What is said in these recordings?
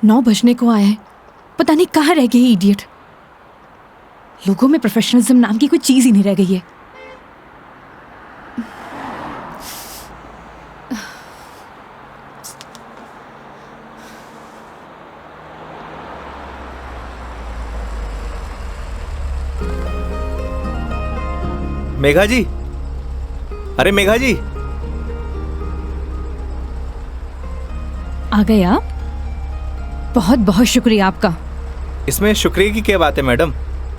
9 बजने को आया है, पता नहीं कहाँ रह गई इडियट। लोगों में प्रोफेशनलिज्म नाम की कोई चीज ही नहीं रह गई है। मेघा जी, अरे मेघा जी, आ गए आप? बहुत बहुत शुक्रिया आपका। इसमें शुक्रिया की क्या बात है मैडम,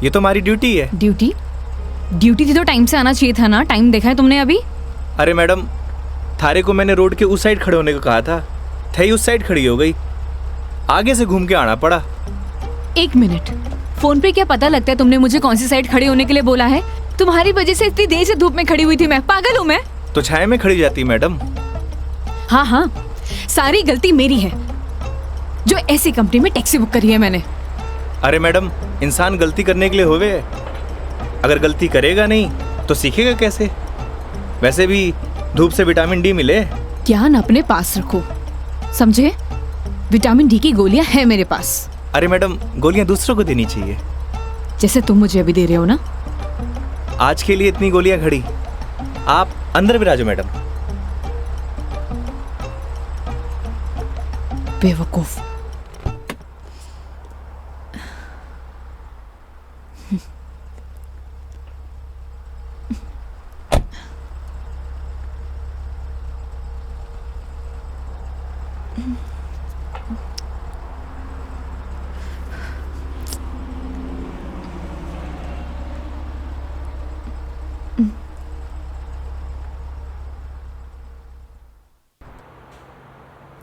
ये तो हमारी ड्यूटी है। ड्यूटी? ड्यूटी थी तो टाइम से आना चाहिए था ना। टाइम देखा है तुमने अभी? अरे मैडम, थारे को मैंने रोड के उस साइड खड़े होने को कहा था, थई उस साइड खड़ी हो गई, आगे से घूम के आना पड़ा। 1 मिनट, फोन पे क्या पता लगता है तुमने मुझे कौन सी साइड खड़ी होने के लिए बोला है? तुम्हारी वजह से इतनी देर से धूप में खड़ी हुई थी मैं। पागल हूँ मैं? तो छाया में खड़ी जाती मैडम। हाँ हाँ, सारी गलती मेरी है जो ऐसी कंपनी में टैक्सी बुक करी है मैंने। अरे मैडम, इंसान गलती करने के लिए होवे है, अगर गलती करेगा नहीं तो सीखेगा कैसे? वैसे भी धूप से विटामिन डी मिले। ज्ञान अपने पास रखो, समझे? विटामिन डी की गोलियां हैं मेरे पास। अरे मैडम, गोलियां दूसरों को देनी चाहिए, जैसे तुम मुझे अभी दे रहे हो ना। आज के लिए इतनी गोलियां खड़ी, आप अंदर विराजो मैडम। बेवकूफ।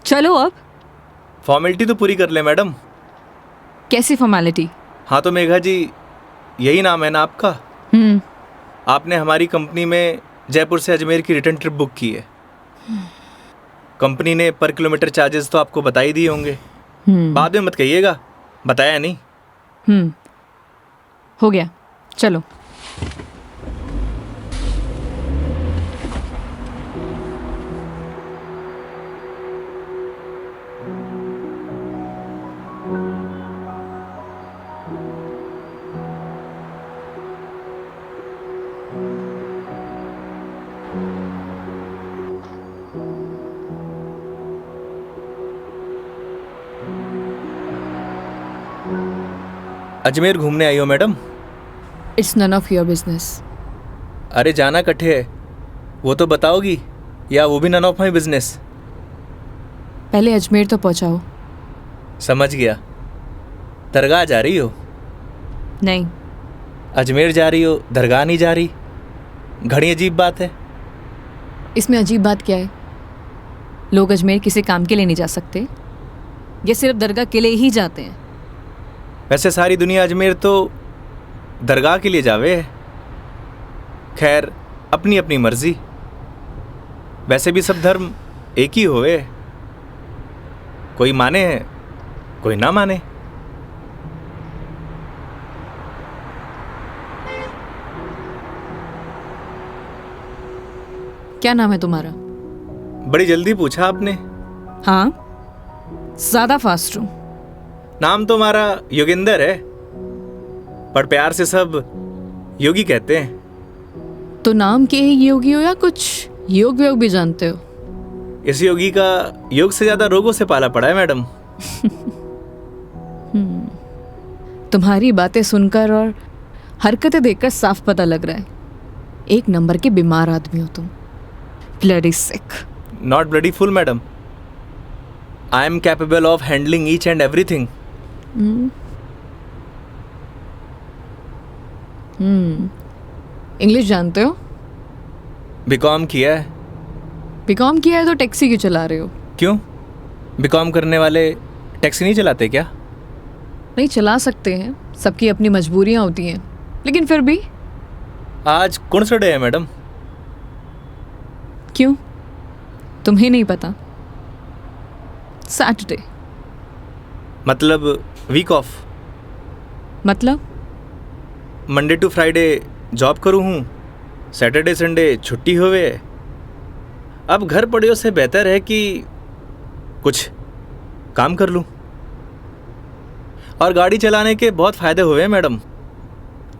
चलो अब। फॉर्मेलिटी तो पूरी कर ले मैडम। कैसी फॉर्मेलिटी? हाँ तो मेघा जी, यही नाम है ना आपका? आपने हमारी कंपनी में जयपुर से अजमेर की रिटर्न ट्रिप बुक की है। कंपनी ने पर किलोमीटर चार्जेस तो आपको बता ही दिए होंगे। बाद में मत कहिएगा बताया नहीं। हो गया, चलो। अजमेर घूमने आई हो madam? It's none of your business. अरे जाना कट्ठे है वो तो बताओगी, या वो भी नन ऑफ माई बिजनेस? पहले अजमेर तो पहुंचाओ। समझ गया। दरगाह जा रही हो? नहीं। अजमेर जा रही हो, दरगाह नहीं जा रही? घड़ी अजीब बात है। इसमें अजीब बात क्या है? लोग अजमेर किसी काम के लिए नहीं जा सकते, ये सिर्फ दरगाह के लिए ही जाते हैं। वैसे सारी दुनिया अजमेर तो दरगाह के लिए जावे है। खैर, अपनी अपनी मर्जी। वैसे भी सब धर्म एक ही होवे, कोई माने है कोई ना माने। क्या नाम है तुम्हारा? बड़ी जल्दी पूछा आपने। हाँ, ज्यादा फास्ट हूं। नाम तो हमारा योगेंद्र है, पर प्यार से सब योगी कहते हैं। तो नाम के ही योगी हो या कुछ योग व्योग भी जानते हो? इस योगी का योग से ज्यादा रोगों से पाला पड़ा है मैडम। तुम्हारी बातें सुनकर और हरकतें देखकर साफ पता लग रहा है, एक नंबर के बीमार आदमी हो तुम। Bloody sick. Not bloody fool madam, I am capable of handling each and everything. English जानते हो? बीकॉम किया है। बीकॉम किया है तो टैक्सी क्यों चला रहे हो? क्यों, बीकॉम करने वाले टैक्सी नहीं चलाते क्या? नहीं, चला सकते हैं, सबकी अपनी मजबूरियां होती हैं, लेकिन फिर भी। आज कौन सा डे है मैडम? क्यों, तुम्हें नहीं पता? सैटरडे। मतलब वीक ऑफ? मतलब मंडे टू फ्राइडे जॉब करूँ हूँ, सैटरडे संडे छुट्टी होवे। अब घर पड़े से बेहतर है कि कुछ काम कर लूँ। और गाड़ी चलाने के बहुत फ़ायदे हुए हैं मैडम।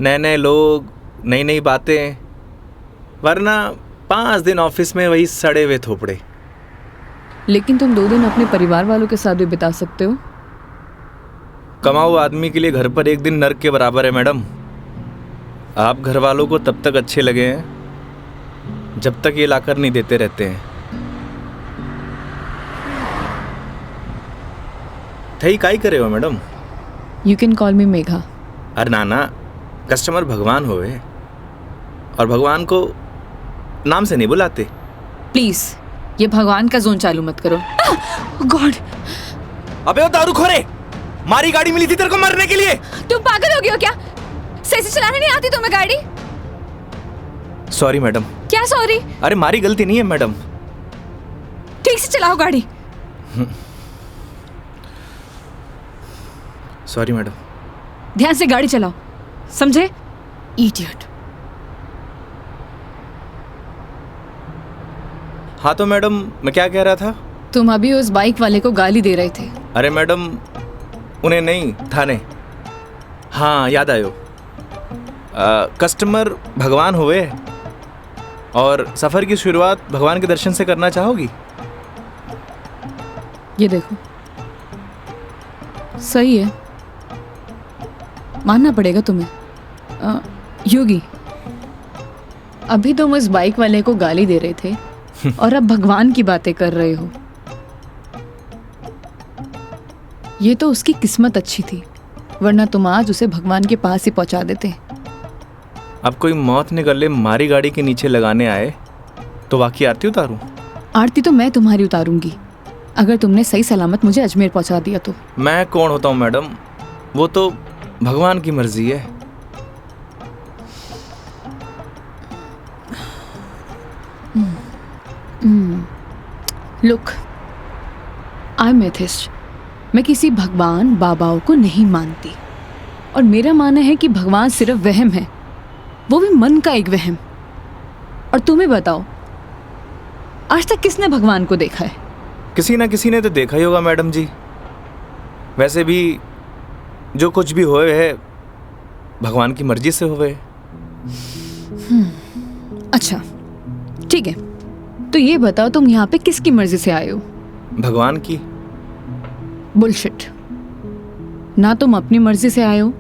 नए नए लोग, नई नई बातें, वरना 5 दिन ऑफिस में वही सड़े हुए थोपड़े। लेकिन तुम 2 दिन अपने परिवार वालों के साथ भी बिता सकते हो। कमाऊ आदमी के लिए घर पर एक दिन नर्क के बराबर है मैडम। आप घर वालों को तब तक अच्छे लगे हैं जब तक ये लाकर नहीं देते रहते हैं। थई काई करे हो मैडम? यू कैन कॉल मी मेघा। अरे नाना, कस्टमर भगवान होवे और भगवान को नाम से नहीं बुलाते। प्लीज ये भगवान का जोन चालू मत करो। गॉड! अबे वो दारूखोरे, मारी गाड़ी मिली थी तेरे को मरने के लिए। तुम पागल हो गए हो क्या? सही से चलाने नहीं आती तुम्हें गाड़ी? Sorry madam. क्या सॉरी? अरे मारी गलती नहीं है मैडम। ठीक से चलाओ गाड़ी। Sorry madam. ध्यान से गाड़ी चलाओ, समझे? इडियट। हाँ तो मैडम, मैं क्या कह रहा था? तुम अभी उस बाइक वाले को गाली दे रहे थे। अरे मैडम, उन्हें नहीं, थाने। हाँ याद आयो। कस्टमर भगवान हुए और सफ़र की शुरुआत भगवान के दर्शन से करना चाहोगी? ये देखो, सही है, मानना पड़ेगा तुम्हें। योगी, अभी तुम उस बाइक वाले को गाली दे रहे थे और अब भगवान की बातें कर रहे हो। ये तो उसकी किस्मत अच्छी थी, वरना तुम आज उसे भगवान के पास ही पहुंचा देते। अब कोई मौत ने गले मारी गाड़ी के नीचे लगाने आए तो वाकई आरती उतारूं? आरती तो मैं तुम्हारी उतारूंगी अगर तुमने सही सलामत मुझे अजमेर पहुंचा दिया तो। मैं कौन होता हूँ मैडम, वो तो भगवान की मर्जी है। Look, I am atheist. मैं किसी भगवान बाबाओं को नहीं मानती और मेरा मानना है कि भगवान सिर्फ वहम है, वो भी मन का एक वहम। और तुम्हें बताओ, आज तक किसने भगवान को देखा है? किसी ना किसी ने तो देखा ही होगा मैडम जी। वैसे भी जो कुछ भी होए है भगवान की मर्जी से होए। अच्छा ठीक है, तो ये बताओ तुम यहाँ पे किसकी मर्जी से आए हो? भगवान की। बुलशिट। ना तुम अपनी मर्जी से आए हो,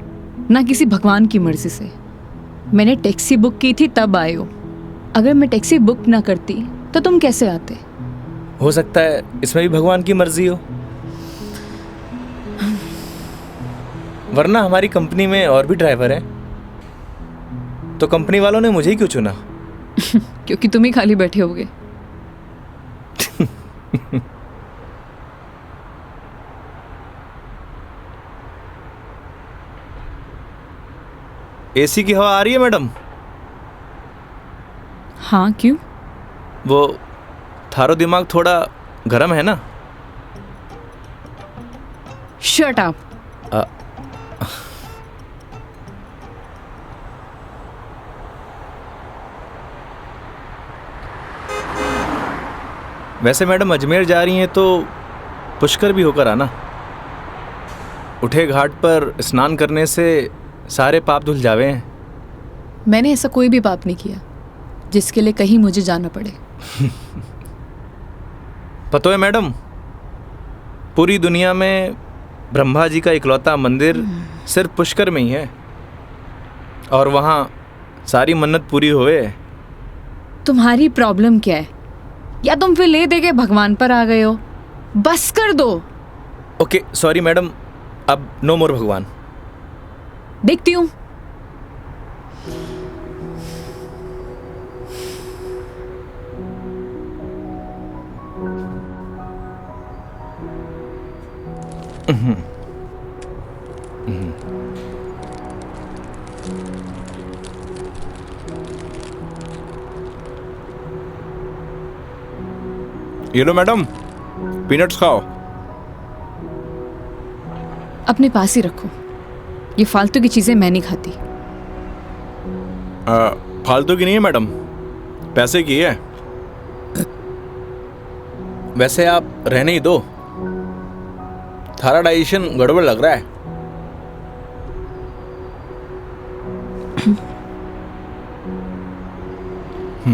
ना किसी भगवान की मर्जी से। मैंने टैक्सी बुक की थी तब आए हो। अगर मैं टैक्सी बुक ना करती तो तुम कैसे आते? हो सकता है इसमें भी भगवान की मर्जी हो, वरना हमारी कंपनी में और भी ड्राइवर हैं, तो कंपनी वालों ने मुझे ही क्यों चुना? क्योंकि तुम ही खाली बैठे होगे। एसी की हवा आ रही है मैडम? हाँ क्यों? वो थारो दिमाग थोड़ा गर्म है ना? Shut up. वैसे मैडम अजमेर जा रही हैं तो पुष्कर भी होकर आना। उठे घाट पर स्नान करने से सारे पाप धुल जावे हैं। मैंने ऐसा कोई भी पाप नहीं किया जिसके लिए कहीं मुझे जाना पड़े। पता है मैडम, पूरी दुनिया में ब्रह्मा जी का इकलौता मंदिर सिर्फ पुष्कर में ही है और वहाँ सारी मन्नत पूरी हुए। तुम्हारी प्रॉब्लम क्या है? या तुम फिर ले दे के भगवान पर आ गए हो? बस कर दो। ओके सॉरी मैडम, अब नो मोर भगवान। देखती हूँ। ये लो मैडम, पीनट्स खाओ। अपने पास ही रखो, ये फालतू की चीजें मैं नहीं खाती। फालतू की नहीं है मैडम, पैसे की है। वैसे आप रहने ही दो, थारा डाइजेशन गड़बड़ लग रहा है। एक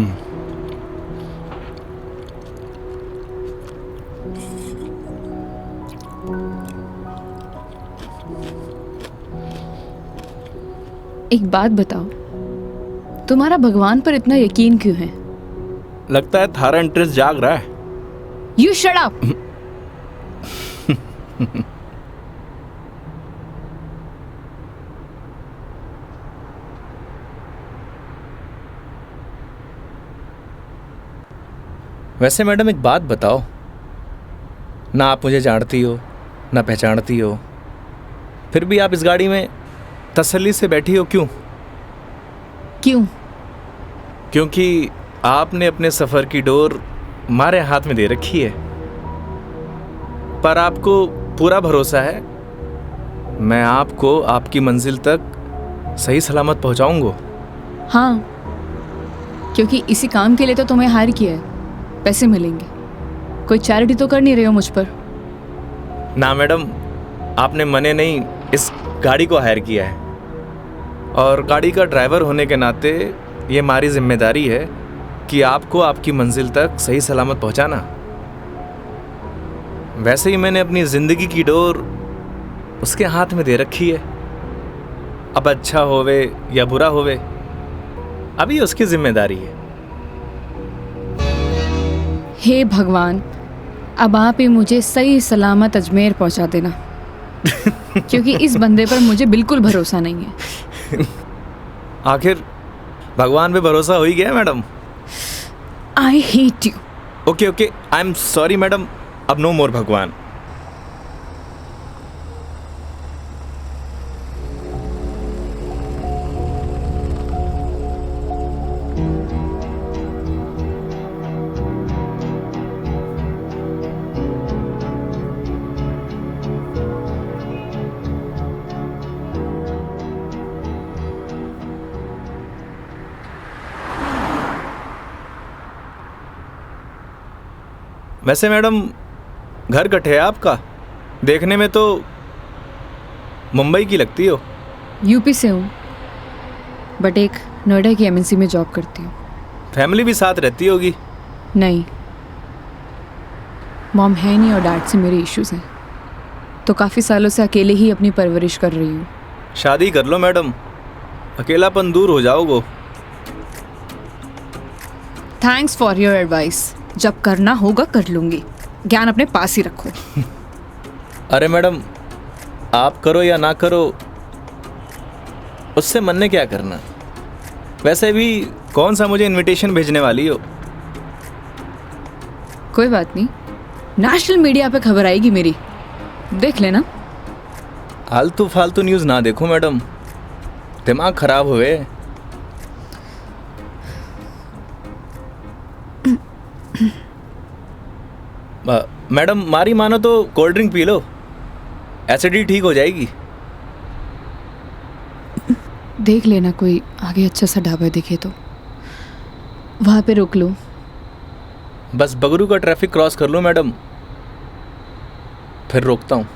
बात बताओ, तुम्हारा भगवान पर इतना यकीन क्यों है? लगता है थारा इंटरेस्ट जाग रहा है। You shut up. वैसे मैडम एक बात बताओ, ना आप मुझे जानती हो ना पहचानती हो, फिर भी आप इस गाड़ी में तसल्ली से बैठी हो, क्यों? क्यों? क्योंकि आपने अपने सफ़र की डोर हमारे हाथ में दे रखी है, पर आपको पूरा भरोसा है मैं आपको आपकी मंजिल तक सही सलामत पहुंचाऊंगा। हाँ, क्योंकि इसी काम के लिए तो तुम्हें हायर किया है, पैसे मिलेंगे। कोई चैरिटी तो कर नहीं रहे हो मुझ पर? ना मैडम, आपने मने नहीं इस गाड़ी को हायर किया है, और गाड़ी का ड्राइवर होने के नाते ये हमारी जिम्मेदारी है कि आपको आपकी मंजिल तक सही सलामत पहुंचाना। वैसे ही मैंने अपनी ज़िंदगी की डोर उसके हाथ में दे रखी है। अब अच्छा होवे या बुरा होवे, अभी उसकी जिम्मेदारी है। हे भगवान, अब आप ही मुझे सही सलामत अजमेर पहुंचा देना, क्योंकि इस बंदे पर मुझे बिल्कुल भरोसा नहीं है। आखिर भगवान पे भरोसा हो ही गया madam. I hate you. Okay okay, I am sorry madam, अब नो मोर भगवान। वैसे मैडम घर कटे है आपका? देखने में तो मुंबई की लगती हो। यूपी से हूँ, बट एक नोएडा की एमएनसी में जॉब करती हूँ। फैमिली भी साथ रहती होगी? नहीं, मॉम है नहीं और डैड से मेरे इश्यूज हैं, तो काफ़ी सालों से अकेले ही अपनी परवरिश कर रही हूँ। शादी कर लो मैडम, अकेलापन दूर हो जाओगे। Thanks for your advice. जब करना होगा कर लूँगी, ज्ञान अपने पास ही रखो। अरे मैडम, आप करो या ना करो, उससे मन ने क्या करना। वैसे भी कौन सा मुझे इनविटेशन भेजने वाली हो? कोई बात नहीं, नेशनल मीडिया पे खबर आएगी मेरी, देख लेना। आलतू फालतू न्यूज़ ना देखो मैडम, दिमाग खराब हुए। मैडम मारी मानो तो cold drink P low, acidity ठीक हो जाएगी। देख लेना, कोई आगे अच्छा सा ढाबा दिखे तो वहाँ पे रोक लो। बस बगरू का ट्रैफिक क्रॉस कर लो मैडम, फिर रोकता हूँ।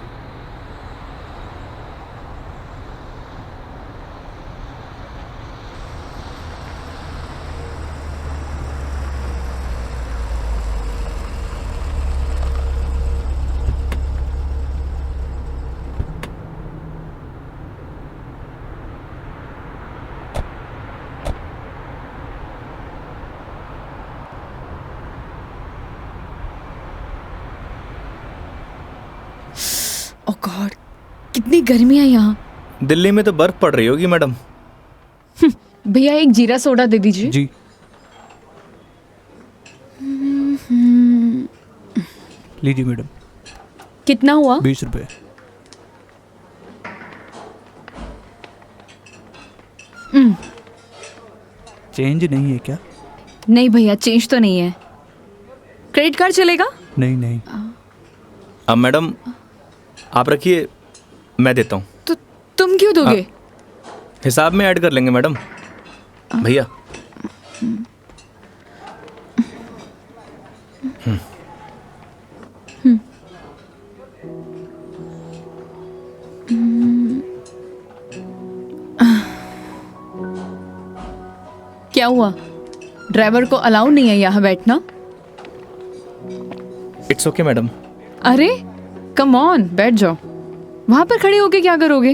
ओह गॉड, कितनी गर्मी है यहाँ। दिल्ली में तो बर्फ पड़ रही होगी मैडम। भैया एक जीरा सोडा दे दीजिए। जी। लीजिए मैडम। कितना हुआ? 20 रुपये। चेंज नहीं है क्या? नहीं भैया, चेंज तो नहीं है। क्रेडिट कार्ड चलेगा? नहीं नहीं। अब मैडम आप रखिए, मैं देता हूँ। तो तुम क्यों दोगे? हिसाब में ऐड कर लेंगे मैडम। भैया क्या हुआ? ड्राइवर को अलाउ नहीं है यहाँ बैठना। It's okay madam. अरे कम ऑन, बैठ जाओ। वहां पर खड़े होके क्या करोगे?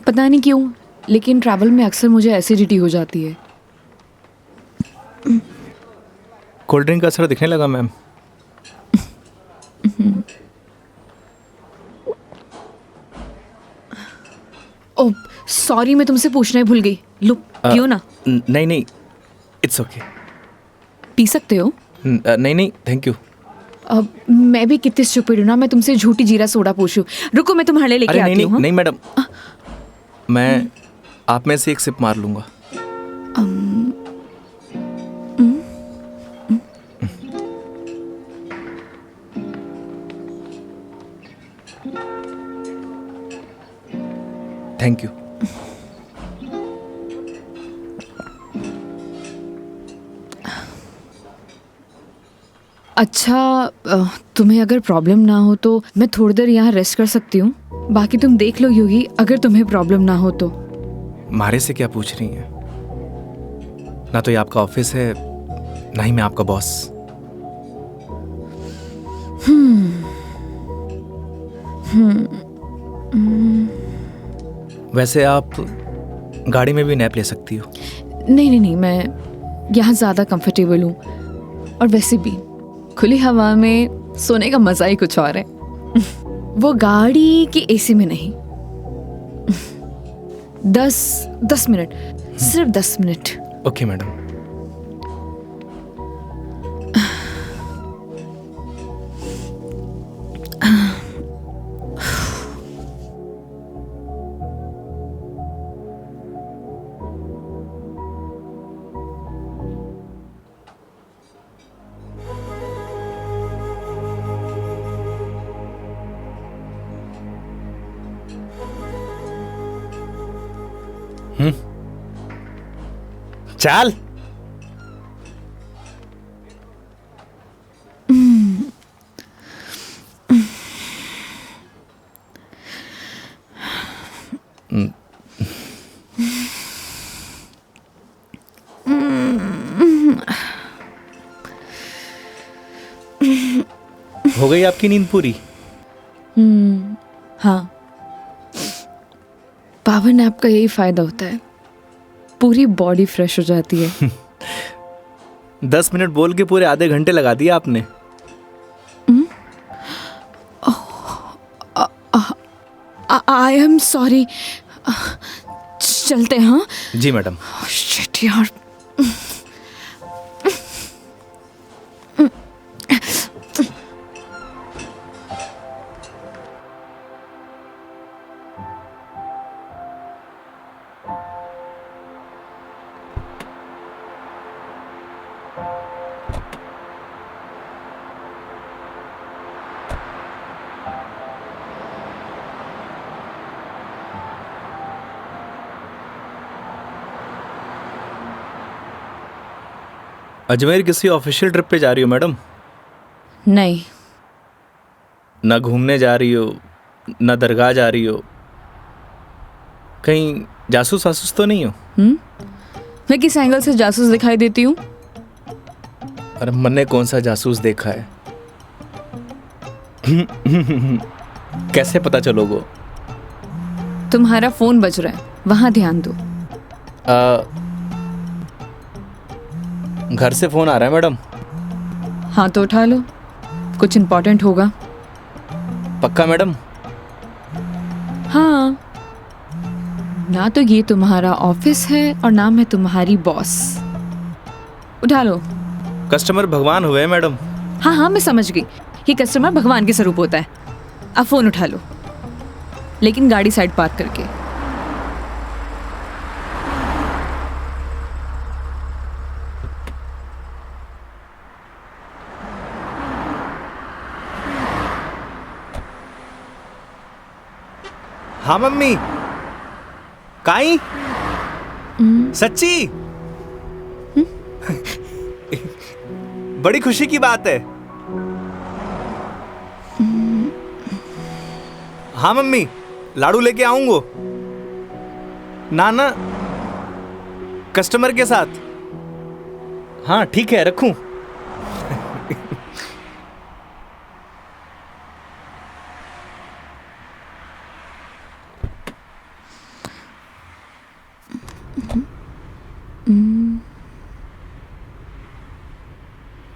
पता नहीं क्यों, लेकिन ट्रैवल में अक्सर मुझे एसिडिटी हो जाती है। कोल्ड ड्रिंक का असर दिखने लगा मैम। ओह सॉरी, मैं तुमसे पूछना ही भूल गई। लो पियो ना। नहीं नहीं, इट्स ओके। पी सकते हो। नहीं नहीं, थैंक यू। अब मैं भी कितनी स्टूपिड हूँ ना, मैं तुमसे झूठी जीरा सोडा पूछूं। रुको मैं तुम्हारे लिए लेके अरे नहीं आती हूँ। नहीं नहीं मैडम, मैं आप में से एक सिप मार लूंगा। Thank you. अच्छा तुम्हें अगर प्रॉब्लम ना हो तो मैं थोड़ी देर यहाँ रेस्ट कर सकती हूँ। बाकी तुम देख लो योगी, अगर तुम्हें प्रॉब्लम ना हो तो। मारे से क्या पूछ रही हैं? ना तो ये आपका ऑफिस है, ना ही मैं आपका बॉस। वैसे आप गाड़ी में भी नैप ले सकती हो। नहीं नहीं नहीं, मैं यहाँ ज़्यादा कंफर्टेबल हूँ, और वैसे भी खुली हवा में सोने का मज़ा ही कुछ और है। वो गाड़ी की एसी में नहीं। 10 मिनट, सिर्फ 10 मिनट। Okay madam. चल हो गई आपकी नींद पूरी? हाँ, पावर नैप का यही फायदा होता है, पूरी बॉडी फ्रेश हो जाती है। 10 मिनट बोल के पूरे आधे घंटे लगा दिया आपने। आई एम सॉरी। चलते हैं। हाँ जी मैडम। शिट यार। अजमेर किसी ऑफिशियल ट्रिप पे जा रही हो मैडम? नहीं। ना घूमने जा रही हो, ना दरगाह जा रही हो, कहीं जासूस वासूस तो नहीं हो? मैं किस एंगल से जासूस दिखाई देती हूँ? अरे मैंने कौन सा जासूस देखा है? कैसे पता चलोगे? तुम्हारा फोन बज रहा है, वहां ध्यान दो। घर से फोन आ रहा है मैडम। हाँ तो उठा लो, कुछ इम्पोर्टेंट होगा। पक्का मैडम? हाँ, ना तो ये तुम्हारा ऑफिस है और ना मैं तुम्हारी बॉस। उठा लो। कस्टमर भगवान हुए हैं मैडम। हाँ हाँ मैं समझ गई, ये कस्टमर भगवान के स्वरूप होता है। अब फोन उठा लो, लेकिन गाड़ी साइड पार्क करके। हाँ मम्मी। काई? सच्ची? बड़ी खुशी की बात है। हाँ मम्मी, लाडू लेके आऊंगो। ना ना, कस्टमर के साथ। हाँ ठीक है, रखूं।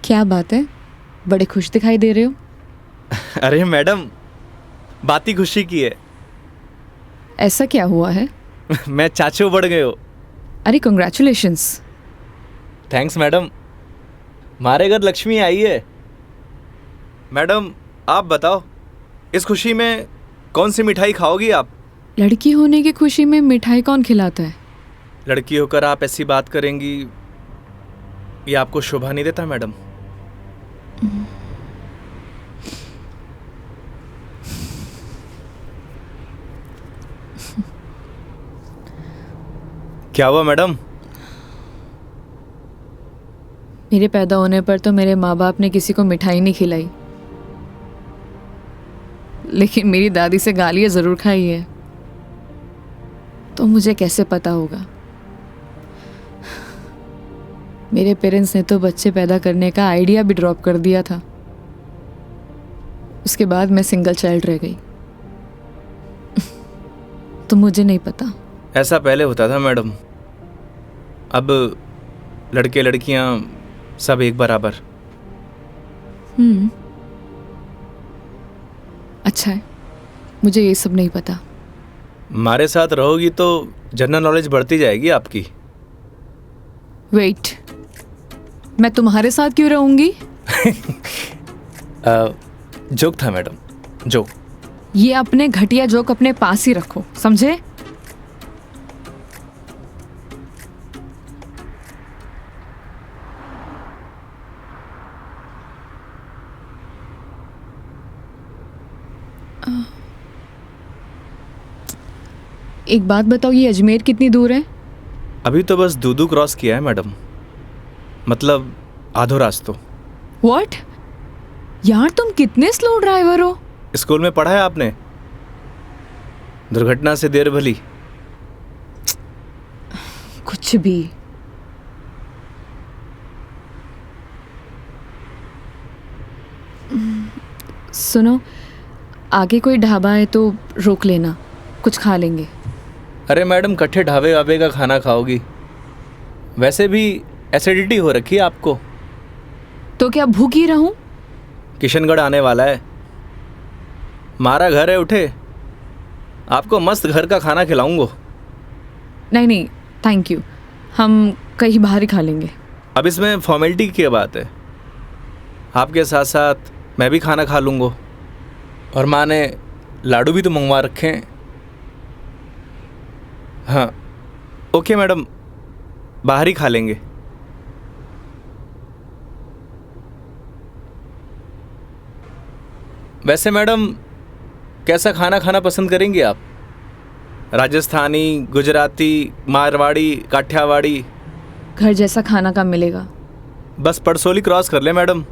क्या बात है, बड़े खुश दिखाई दे रहे हो। अरे मैडम, बात ही खुशी की है। ऐसा क्या हुआ है। मैं चाचू बढ़ गए हो। अरे कंग्रेचुलेशंस। थैंक्स मैडम, हमारे घर लक्ष्मी आई है। मैडम आप बताओ, इस खुशी में कौन सी मिठाई खाओगी आप? लड़की होने की खुशी में मिठाई कौन खिलाता है। लड़की होकर आप ऐसी बात करेंगी, ये आपको शोभा नहीं देता मैडम। क्या हुआ मैडम? मेरे पैदा होने पर तो मेरे माँ बाप ने किसी को मिठाई नहीं खिलाई, लेकिन मेरी दादी से गालियाँ ज़रूर खाई है। तो मुझे कैसे पता होगा। मेरे पेरेंट्स ने तो बच्चे पैदा करने का आइडिया भी ड्रॉप कर दिया था। उसके बाद मैं सिंगल चाइल्ड रह गई। तो मुझे नहीं पता। ऐसा पहले होता था मैडम, अब लड़के लड़कियां सब एक बराबर। अच्छा है, मुझे ये सब नहीं पता। हमारे साथ रहोगी तो जनरल नॉलेज बढ़ती जाएगी आपकी। वेट, मैं तुम्हारे साथ क्यों रहूंगी। जोक था मैडम, जोक। ये अपने घटिया जोक अपने पास ही रखो, समझे। एक बात बताओ, ये अजमेर कितनी दूर है। अभी तो बस दूदू क्रॉस किया है मैडम, मतलब आधो रास्तों। व्हाट, यार तुम कितने स्लो ड्राइवर हो। स्कूल में पढ़ा है आपने, दुर्घटना से देर भली। कुछ भी। सुनो, आगे कोई ढाबा है तो रोक लेना, कुछ खा लेंगे। अरे मैडम, कट्ठे ढाबे वाबे का खाना खाओगी? वैसे भी एसिडिटी हो रखी है आपको। तो क्या भूख ही रहूं। किशनगढ़ आने वाला है, हमारा घर है, उठे आपको मस्त घर का खाना खिलाऊंगा। नहीं नहीं थैंक यू, हम कहीं बाहर ही खा लेंगे। अब इसमें फॉर्मेलिटी की बात है, आपके साथ साथ मैं भी खाना खा लूँगा। और माँ ने लाडू भी तो मंगवा रखे हैं। हाँ ओके मैडम, बाहर ही खा लेंगे। वैसे मैडम, कैसा खाना खाना पसंद करेंगी आप? राजस्थानी, गुजराती, मारवाड़ी, काठियावाड़ी? घर जैसा खाना कब मिलेगा। बस पड़सोली क्रॉस कर ले मैडम,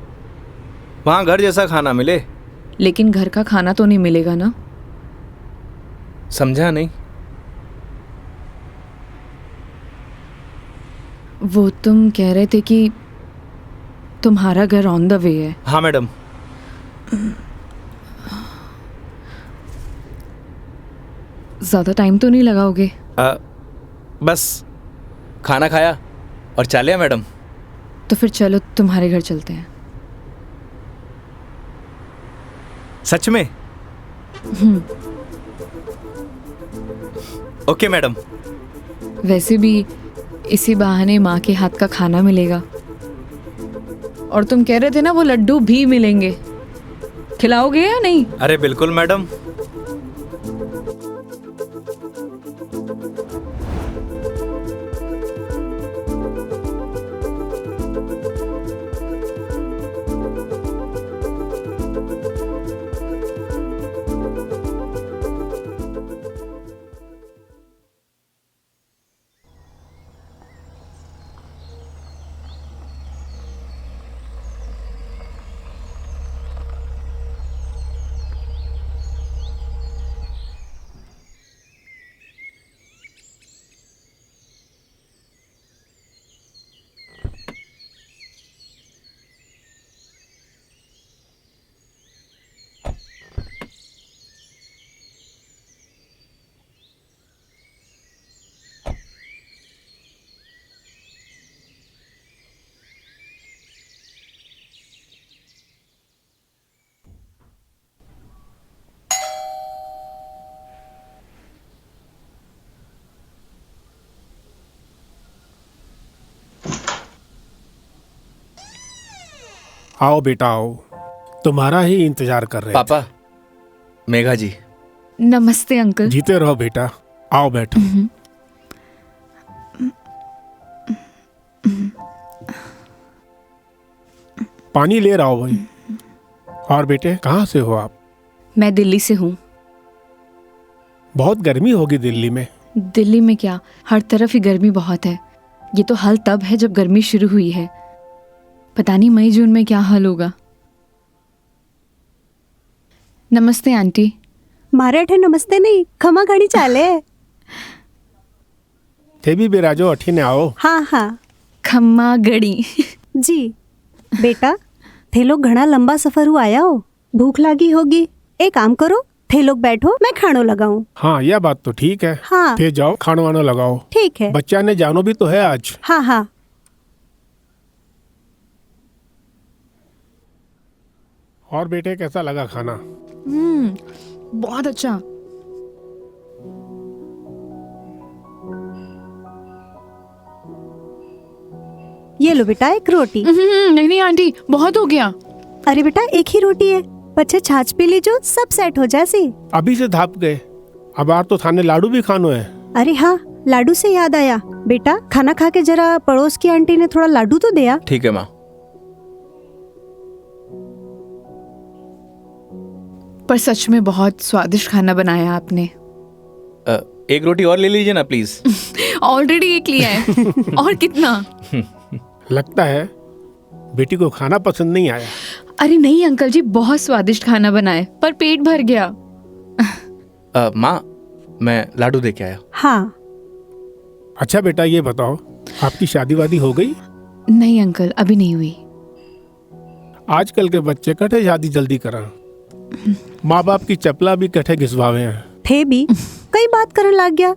वहाँ घर जैसा खाना मिले। लेकिन घर का खाना तो नहीं मिलेगा ना। समझा नहीं। वो तुम कह रहे थे कि तुम्हारा घर ऑन द वे है। हाँ मैडम। ज़्यादा टाइम तो नहीं लगाओगे। बस खाना खाया और चलिए मैडम। तो फिर चलो तुम्हारे घर चलते हैं। सच में? Okay madam. वैसे भी इसी बहाने माँ के हाथ का खाना मिलेगा। और तुम कह रहे थे ना वो लड्डू भी मिलेंगे, खिलाओगे या नहीं। अरे बिल्कुल मैडम। आओ बेटा आओ, तुम्हारा ही इंतजार कर रहे पापा, मेघा जी। नमस्ते अंकल। थे। जीते रहो बेटा, आओ बैठो। पानी ले रहा हूँ भाई। और बेटे कहाँ से हो आप? मैं दिल्ली से हूँ। बहुत गर्मी होगी दिल्ली में। दिल्ली में क्या, हर तरफ ही गर्मी बहुत है। ये तो हाल तब है जब गर्मी शुरू हुई है, पता नहीं मई जून में क्या हाल होगा। नमस्ते आंटी। मारे नमस्ते नहीं, खमा घड़ी चाले। थे भी बिराजो अठी ने आओ। हाँ हाँ खम्मा गड़ी। जी। बेटा थे लोग घना लंबा सफर हुआ आया हो, भूख लगी होगी। एक काम करो, थे लोग बैठो, मैं खानो लगाऊं। हाँ यह बात तो ठीक है। हाँ थे जाओ खानो वानो लगाओ। ठीक है। बच्चा ने जानो भी तो है आज। हाँ हाँ। और बेटे कैसा लगा खाना? बहुत अच्छा। ये लो बेटा एक रोटी। नहीं नहीं आंटी, बहुत हो गया। अरे बेटा एक ही रोटी है, बच्चे छाछ पी लीजो, सब सेट हो जासी। अभी से धाप गए, अब आर तो थाने लाडू भी खानो है। अरे हाँ, लाडू से याद आया, बेटा खाना खा के जरा पड़ोस की आंटी ने थोड़ा लाडू तो दिया। ठीक है माँ। पर सच में बहुत स्वादिष्ट खाना बनाया आपने। एक रोटी और ले लीजिए ना प्लीज। ऑलरेडी एक लिया है। और कितना? लगता है बेटी को खाना पसंद नहीं आया। अरे नहीं अंकल जी, बहुत स्वादिष्ट खाना बनाए, पर पेट भर गया। माँ, मैं लाडू दे के आया। हाँ। अच्छा बेटा ये बताओ, आपकी शादी वादी हो गई? नहीं अंकल, अभी नहीं हुई। आजकल के बच्चे कठे शादी जल्दी करा, माँ बाप की चपला भी कठे घिसवावे हैं। थे भी कई बात करने लग गया।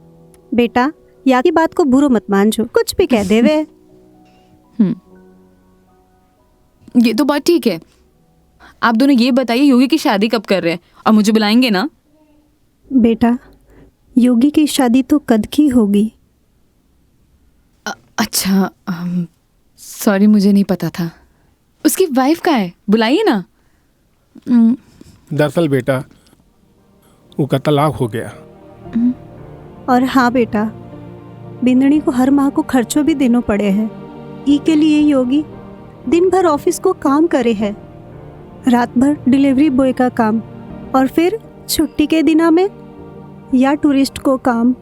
बेटा या की बात को बुरो मत मानजो, कुछ भी कह देवे। ये तो बात ठीक है। आप दोनों ये बताइए, योगी की शादी कब कर रहे हैं और मुझे बुलाएंगे ना? बेटा योगी की शादी तो कद की होगी। अच्छा, सॉरी मुझे नहीं पता था। उसकी वाइफ कहाँ है, बुलाइए ना। दरअसल बेटा वो का तलाक हो गया। और हाँ बेटा, बिंदनी को हर माह को खर्चों भी देना पड़े हैं। ई के लिए योगी दिन भर ऑफिस को काम करे है, रात भर डिलीवरी बॉय का काम, और फिर छुट्टी के दिना में या टूरिस्ट को काम।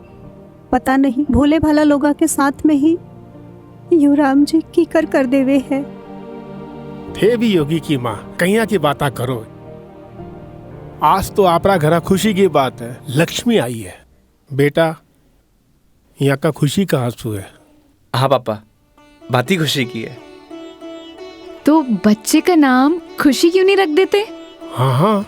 पता नहीं भोले भाला लोगा के साथ में ही युवराम जी की कर देवे है। थे भी योगी की माँ, कहिया की बात करो। आज तो आपरा घरा खुशी की बात है, लक्ष्मी आई है। बेटा यहाँ का खुशी का आंसू है। हाँ पापा, बात ही खुशी की है। तो बच्चे का नाम खुशी क्यों नहीं रख देते? हाँ हाँ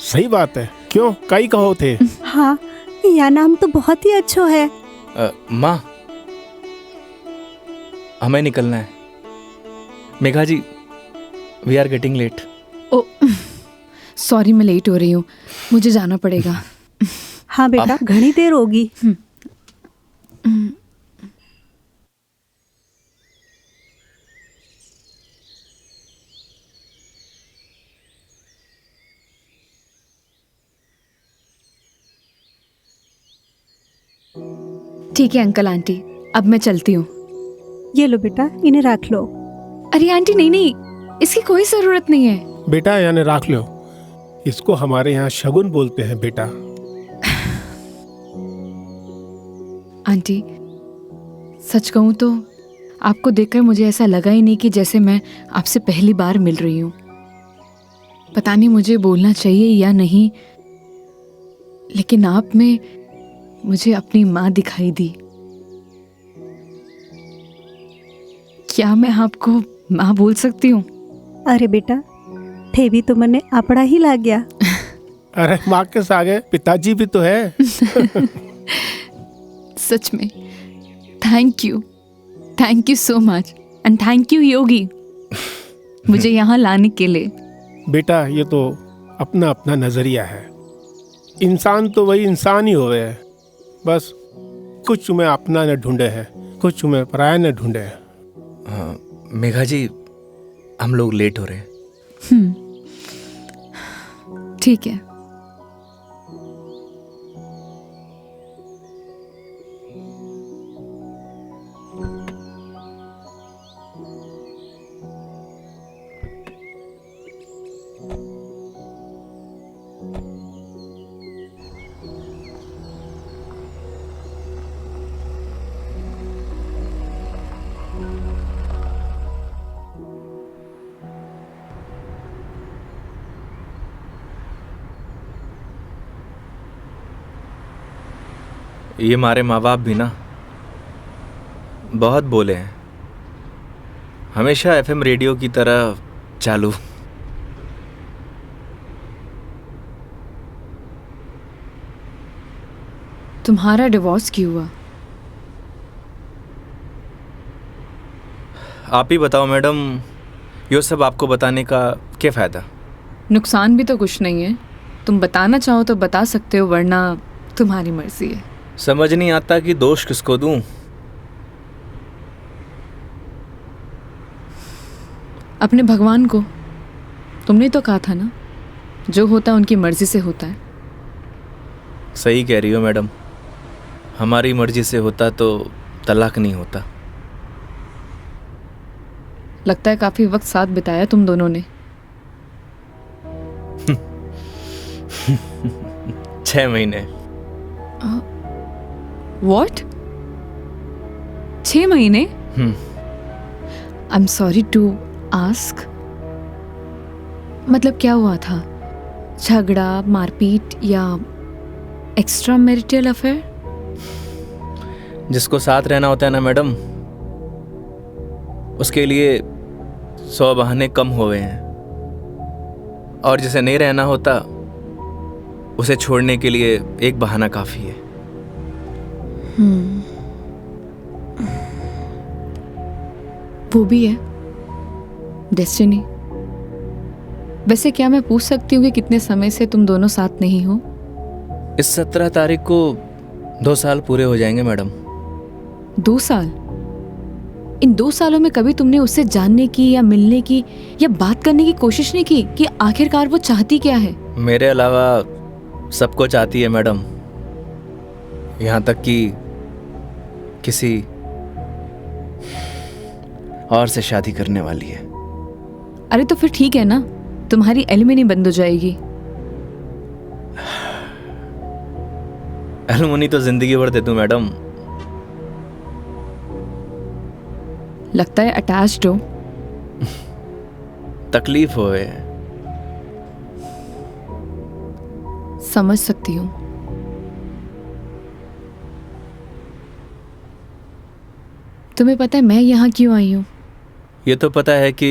सही बात है, क्यों कई कहो थे। हाँ यह नाम तो बहुत ही अच्छा है। माँ, हमें निकलना है। Megha ji, we are getting late. Oh sorry, मैं लेट हो रही हूँ, मुझे जाना पड़ेगा। हाँ बेटा घनी देर होगी। ठीक है अंकल आंटी, अब मैं चलती हूँ। ये लो बेटा, इन्हें रख लो। अरे आंटी नहीं नहीं, इसकी कोई जरूरत नहीं है। बेटा यानी रख लो, इसको हमारे यहाँ शगुन बोलते हैं बेटा। आंटी सच कहूँ तो आपको देखकर मुझे ऐसा लगा ही नहीं कि जैसे मैं आपसे पहली बार मिल रही हूँ। पता नहीं मुझे बोलना चाहिए या नहीं, लेकिन आप में मुझे अपनी माँ दिखाई दी। क्या मैं आपको माँ बोल सकती हूँ? अरे बेटा थे भी तो मने अपना ही लग गया। अरे माँ के सागे पिताजी भी तो है। सच में thank you so much, and thank you Yogi मुझे यहाँ लाने के लिए। बेटा ये तो अपना अपना नजरिया है, इंसान तो वही इंसान ही होवे है, बस कुछ में अपना न ढूंढे है, कुछ में पराया न ढूंढे है। मेघा जी, हम लोग लेट हो रहे हैं। ठीक है। ये हमारे माँ बाप भी ना बहुत बोले हैं, हमेशा एफएम रेडियो की तरह चालू। तुम्हारा डिवोर्स क्यों हुआ? आप ही बताओ मैडम, ये सब आपको बताने का क्या फ़ायदा? नुकसान भी तो कुछ नहीं है। तुम बताना चाहो तो बता सकते हो, वरना तुम्हारी मर्जी है। समझ नहीं आता कि दोष किसको दूं। अपने भगवान को। तुमने तो कहा था ना, जो होता है उनकी मर्जी से होता है। सही कह रही हो मैडम, हमारी मर्जी से होता तो तलाक नहीं होता। लगता है काफी वक्त साथ बिताया तुम दोनों ने। 6 महीने। What? 6 महीने? I'm sorry to ask. मतलब क्या हुआ था? झगड़ा, मारपीट या एक्स्ट्रा मैरिटल अफेयर? जिसको साथ रहना होता है ना मैडम, उसके लिए 100 बहाने कम हुए हैं, और जिसे नहीं रहना होता उसे छोड़ने के लिए एक बहाना काफ़ी है। वो भी है डेस्टिनी। वैसे क्या मैं पूछ सकती हूँ कि कितने समय से तुम दोनों साथ नहीं हो? इस 17 तारीख को 2 साल पूरे हो जाएंगे मैडम। 2 साल? इन 2 सालों में कभी तुमने उससे जानने की या मिलने की या बात करने की कोशिश नहीं की कि आखिरकार वो चाहती क्या है? मेरे अलावा सबको चाहती है मैडम, यहाँ तक कि किसी और से शादी करने वाली है। अरे तो फिर ठीक है ना, तुम्हारी एलिमनी बंद हो जाएगी। एलुमनी तो जिंदगी भर दे दूं मैडम। लगता है अटैच्ड हो। तकलीफ होए। समझ सकती हूँ। तुम्हें पता है मैं यहाँ क्यों आई हूँ? ये तो पता है कि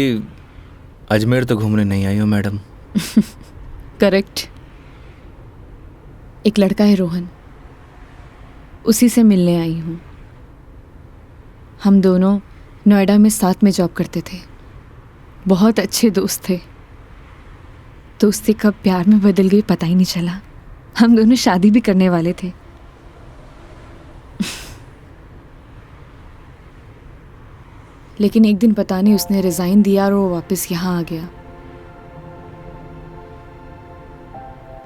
अजमेर तो घूमने नहीं आई हो मैडम। करेक्ट। एक लड़का है रोहन, उसी से मिलने आई हूँ। हम दोनों नोएडा में साथ में जॉब करते थे, बहुत अच्छे दोस्त थे। दोस्ती कब प्यार में बदल गई पता ही नहीं चला। हम दोनों शादी भी करने वाले थे। लेकिन एक दिन पता नहीं उसने रिजाइन दिया और वो वापस यहाँ आ गया।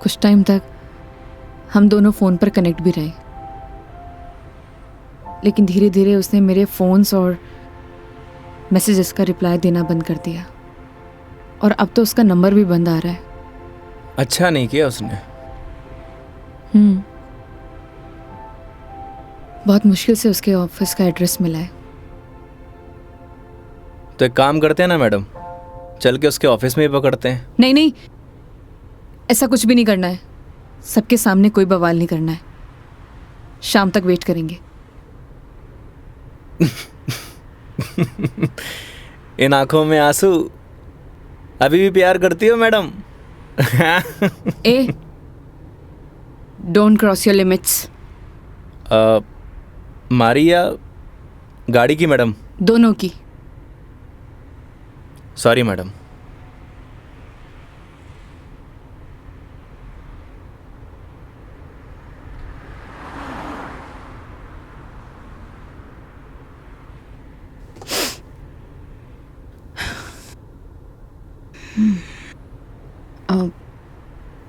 कुछ टाइम तक हम दोनों फ़ोन पर कनेक्ट भी रहे, लेकिन धीरे धीरे उसने मेरे फ़ोन्स और मैसेजेस का रिप्लाई देना बंद कर दिया, और अब तो उसका नंबर भी बंद आ रहा है। अच्छा नहीं किया उसने। बहुत मुश्किल से उसके ऑफिस का एड्रेस मिला है। तो एक काम करते हैं ना मैडम, चल के उसके ऑफिस में ही पकड़ते हैं। नहीं नहीं, ऐसा कुछ भी नहीं करना है। सबके सामने कोई बवाल नहीं करना है। शाम तक वेट करेंगे। इन आंखों में आंसू, अभी भी प्यार करती हो madam? A, don't cross your limits. मारी या गाड़ी की मैडम? दोनों की। Sorry madam.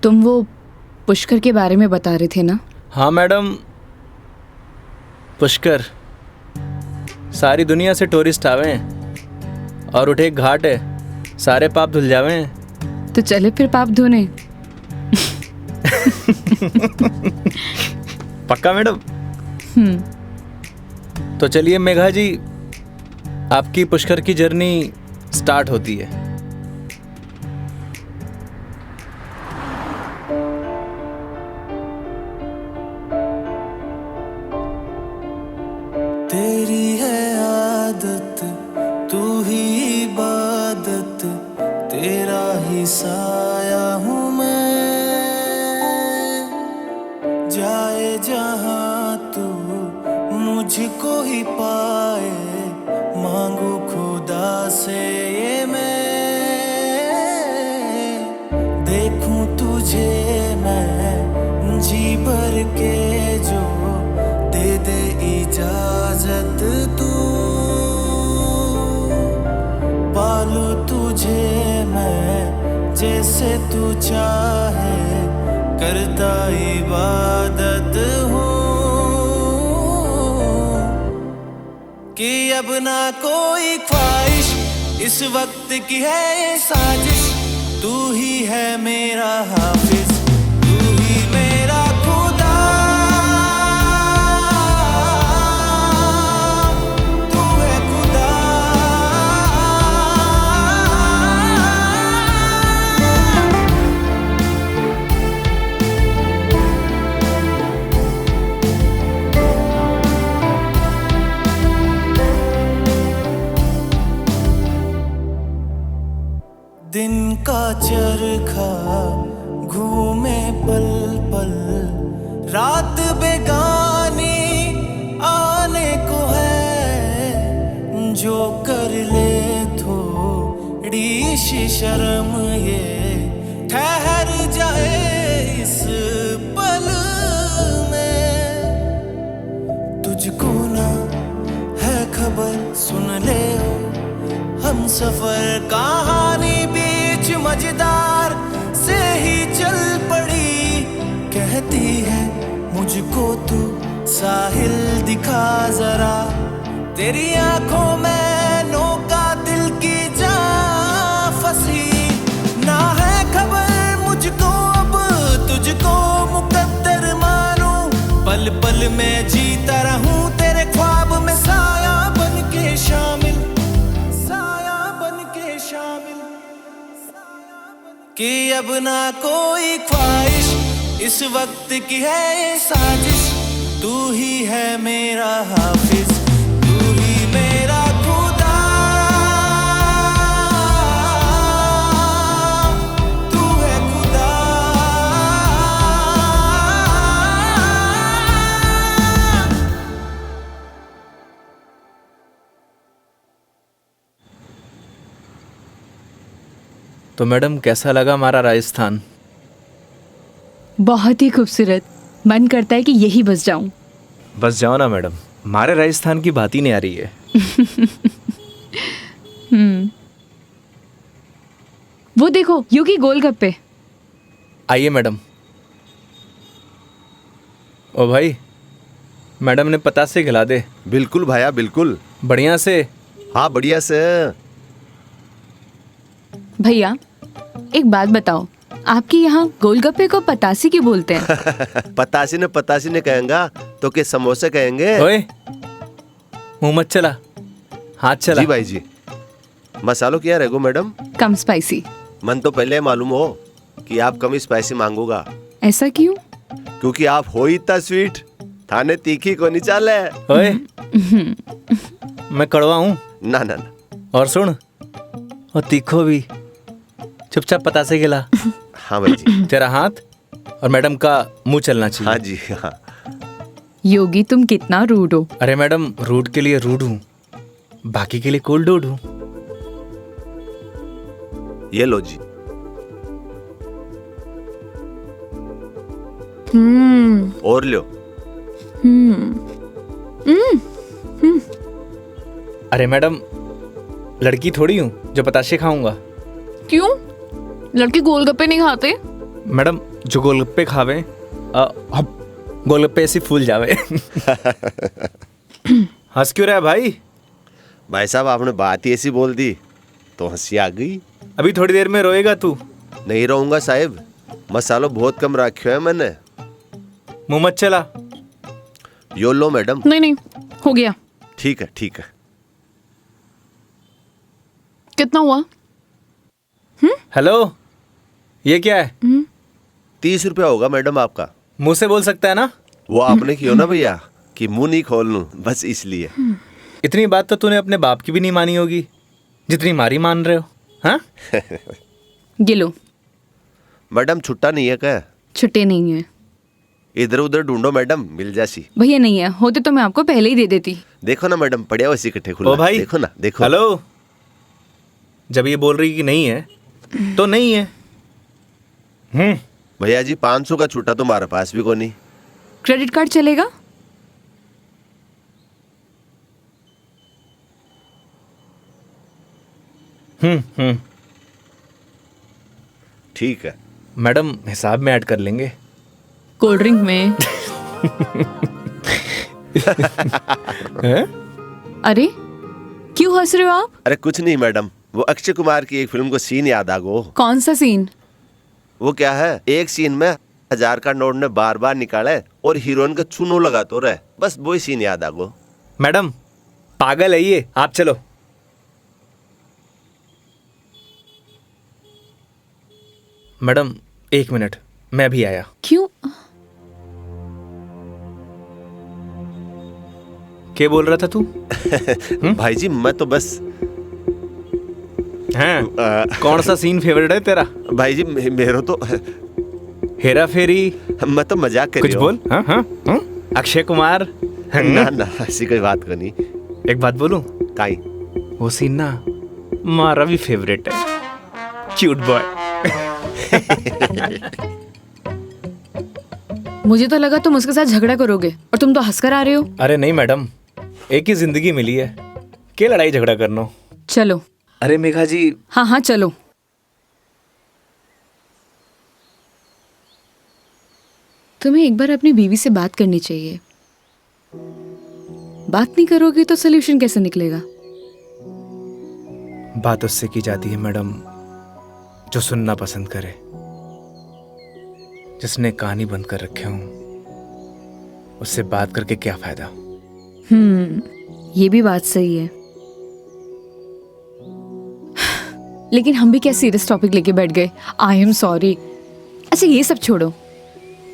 तुम वो पुष्कर के बारे में बता रहे थे ना? हाँ मैडम, पुष्कर सारी दुनिया से टूरिस्ट आवे हैं और उठे एक घाट है, सारे पाप धुल जावे हैं। तो चले फिर पाप धोने। पक्का मैडम? तो चलिए मेघा जी, आपकी पुष्कर की जर्नी स्टार्ट होती है। तेरी है आदत, तू ही इबादत, तेरा ही साया हूँ मैं। जाए जहाँ तू मुझको ही पाए, मांगू खुदा से ये मैं। देखूं तुझे मैं जी भर के, जो दे दे इजाजत तू। पालू तुझे मैं जैसे तू चाहे, करता इबादत हूँ। कि अब ना कोई ख्वाहिश, इस वक्त की है ये साजिश। तू ही है मेरा हाफिज, तू ही मेरा खुदा। तू है खुदा। दिन का चरखा घूमे पल पल, रात बेगानी आने को है। जो कर ले थोड़ी सी शर्म, ये ठहर जाए इस पल में। तुझको ना है खबर, सुन ले ओ हम सफर कहानी बीच मजेदार से ही चल पड़ी। कहती है मुझको तू साहिल दिखा जरा, तेरी आंखों में नौका दिल की जा फंसी। ना है खबर मुझको अब तुझको मुकद्दर मानूं, पल पल में जीता रहूं तेरे ख्वाब में, साया बन के शामिल, कि अब ना कोई ख्वाहिश, इस वक्त की है ये साजिश। तू ही है मेरा हाफिज, तू ही मेरा खुदा। तू है खुदा। तो मैडम कैसा लगा हमारा राजस्थान? बहुत ही खूबसूरत। मन करता है कि यही बस जाऊं। बस जाओ ना मैडम, हमारे राजस्थान की बात ही नहीं आ रही है। वो देखो योगी गोलगप्पे। आइए मैडम। ओ भाई, मैडम ने पतासे खिला दे। बिल्कुल भैया बिल्कुल। बढ़िया से। हाँ बढ़िया से। भैया एक बात बताओ, आपके यहाँ गोलगप्पे को पतासी क्यों बोलते हैं? पतासी ने कहेंगा तो के समोसे कहेंगे। ओए मुंह मत चला, हाथ चला। जी भाई जी। मसालों क्या रहेगो मैडम? कम स्पाइसी। मन तो पहले मालूम हो कि आप कम स्पाइसी मांगोगा। ऐसा क्यों? क्योंकि आप हो ही इतना स्वीट, थाने तीखी को नहीं चाले। ओए मैं कड़वा हूँ ना ना ना। और सुन, और तीखो भी। चुपचाप पतासे खिला। हाँ भाई जी। तेरा हाथ और मैडम का मुंह चलना चाहिए। हाँ जी हाँ। योगी तुम कितना रूड हो। अरे मैडम, रूड के लिए रूड हूँ, बाकी के लिए कोल्ड डूड हूँ। ये लो जी। और लो। अरे मैडम, लड़की थोड़ी हूँ जो पताशे खाऊंगा। क्यों? लड़के गोलगप्पे नहीं खाते? मैडम जो गोलगप्पे खावे गोलगप्पे ऐसे फूल जावे। हंस क्यों रहा है भाई? भाई साहब आपने बात ही ऐसी बोल दी तो हंसी आ गई। अभी थोड़ी देर में रोएगा तू। नहीं रहूंगा साहब, मसालो बहुत कम रखा है मैंने। मुंह मत चला। यो लो मैडम। नहीं नहीं, हो गया। ठीक है ठीक है। कितना हुआ? हेलो, ये क्या है? 30 रुपया होगा मैडम आपका। मुंह से बोल सकता है ना? वो आपने क्यों ना भैया कि मुंह नहीं खोल लूं, बस इसलिए। इतनी बात तो तूने अपने बाप की भी नहीं मानी होगी जितनी मारी मान रहे हो। हाँ? ये लो। मैडम छुट्टा नहीं है क्या? छुट्टे नहीं है इधर उधर ढूंढो मैडम, मिल जासी। भैया, नहीं है। होते तो मैं आपको पहले ही दे देती। देखो ना मैडम, पड़िया वैसे इकट्ठे खुला। ओ भाई, देखो ना, देखो। हेलो, जब ये बोल रही कि नहीं है तो नहीं है। भैया जी 500 का छुट्टा तुम्हारे पास भी को नहीं। क्रेडिट कार्ड चलेगा? ठीक है मैडम, हिसाब में ऐड कर लेंगे। कोल्ड ड्रिंक में। हैं? अरे क्यों हंस रहे हो आप? अरे कुछ नहीं मैडम, वो अक्षय कुमार की एक फिल्म को सीन याद आ गो। कौन सा सीन? वो क्या है, एक सीन में 1000 का नोट ने बार बार निकाले और हीरोइन का चूनो लगा तो रहे, बस वही सीन याद आ गो। मैडम पागल है ये, आप चलो। मैडम 1 मिनट, मैं भी आया। क्यों? क्या बोल रहा था तू? भाई जी मैं तो बस हैं? कौन सा सीन फेवरेट है तेरा? भाई जी मेरा तो हेरा फेरी? मैं तो मजाक कर कुछ रही बोल। हाँ हाँ हाँ? अक्षय कुमार? ना ना ऐसी कोई बात को नहीं। एक बात बोलूं? काई वो सीन ना हमारा भी फेवरेट है। Cute boy. मुझे तो लगा तुम उसके साथ झगड़ा करोगे और तुम तो हंसकर आ रहे हो। अरे नहीं मैडम, एक ही जिंदगी मिली है, क्या लड़ाई झगड़ा करना। चलो। अरे मेघा जी। हाँ हाँ चलो। तुम्हें एक बार अपनी बीवी से बात करनी चाहिए। बात नहीं करोगे तो सोल्यूशन कैसे निकलेगा? बात उससे की जाती है मैडम जो सुनना पसंद करे, जिसने कहानी बंद कर रखे हूं। उससे बात करके क्या फायदा? ये भी बात सही है। लेकिन हम भी क्या सीरियस टॉपिक लेके बैठ गए। आई एम सॉरी। अच्छा ये सब छोड़ो,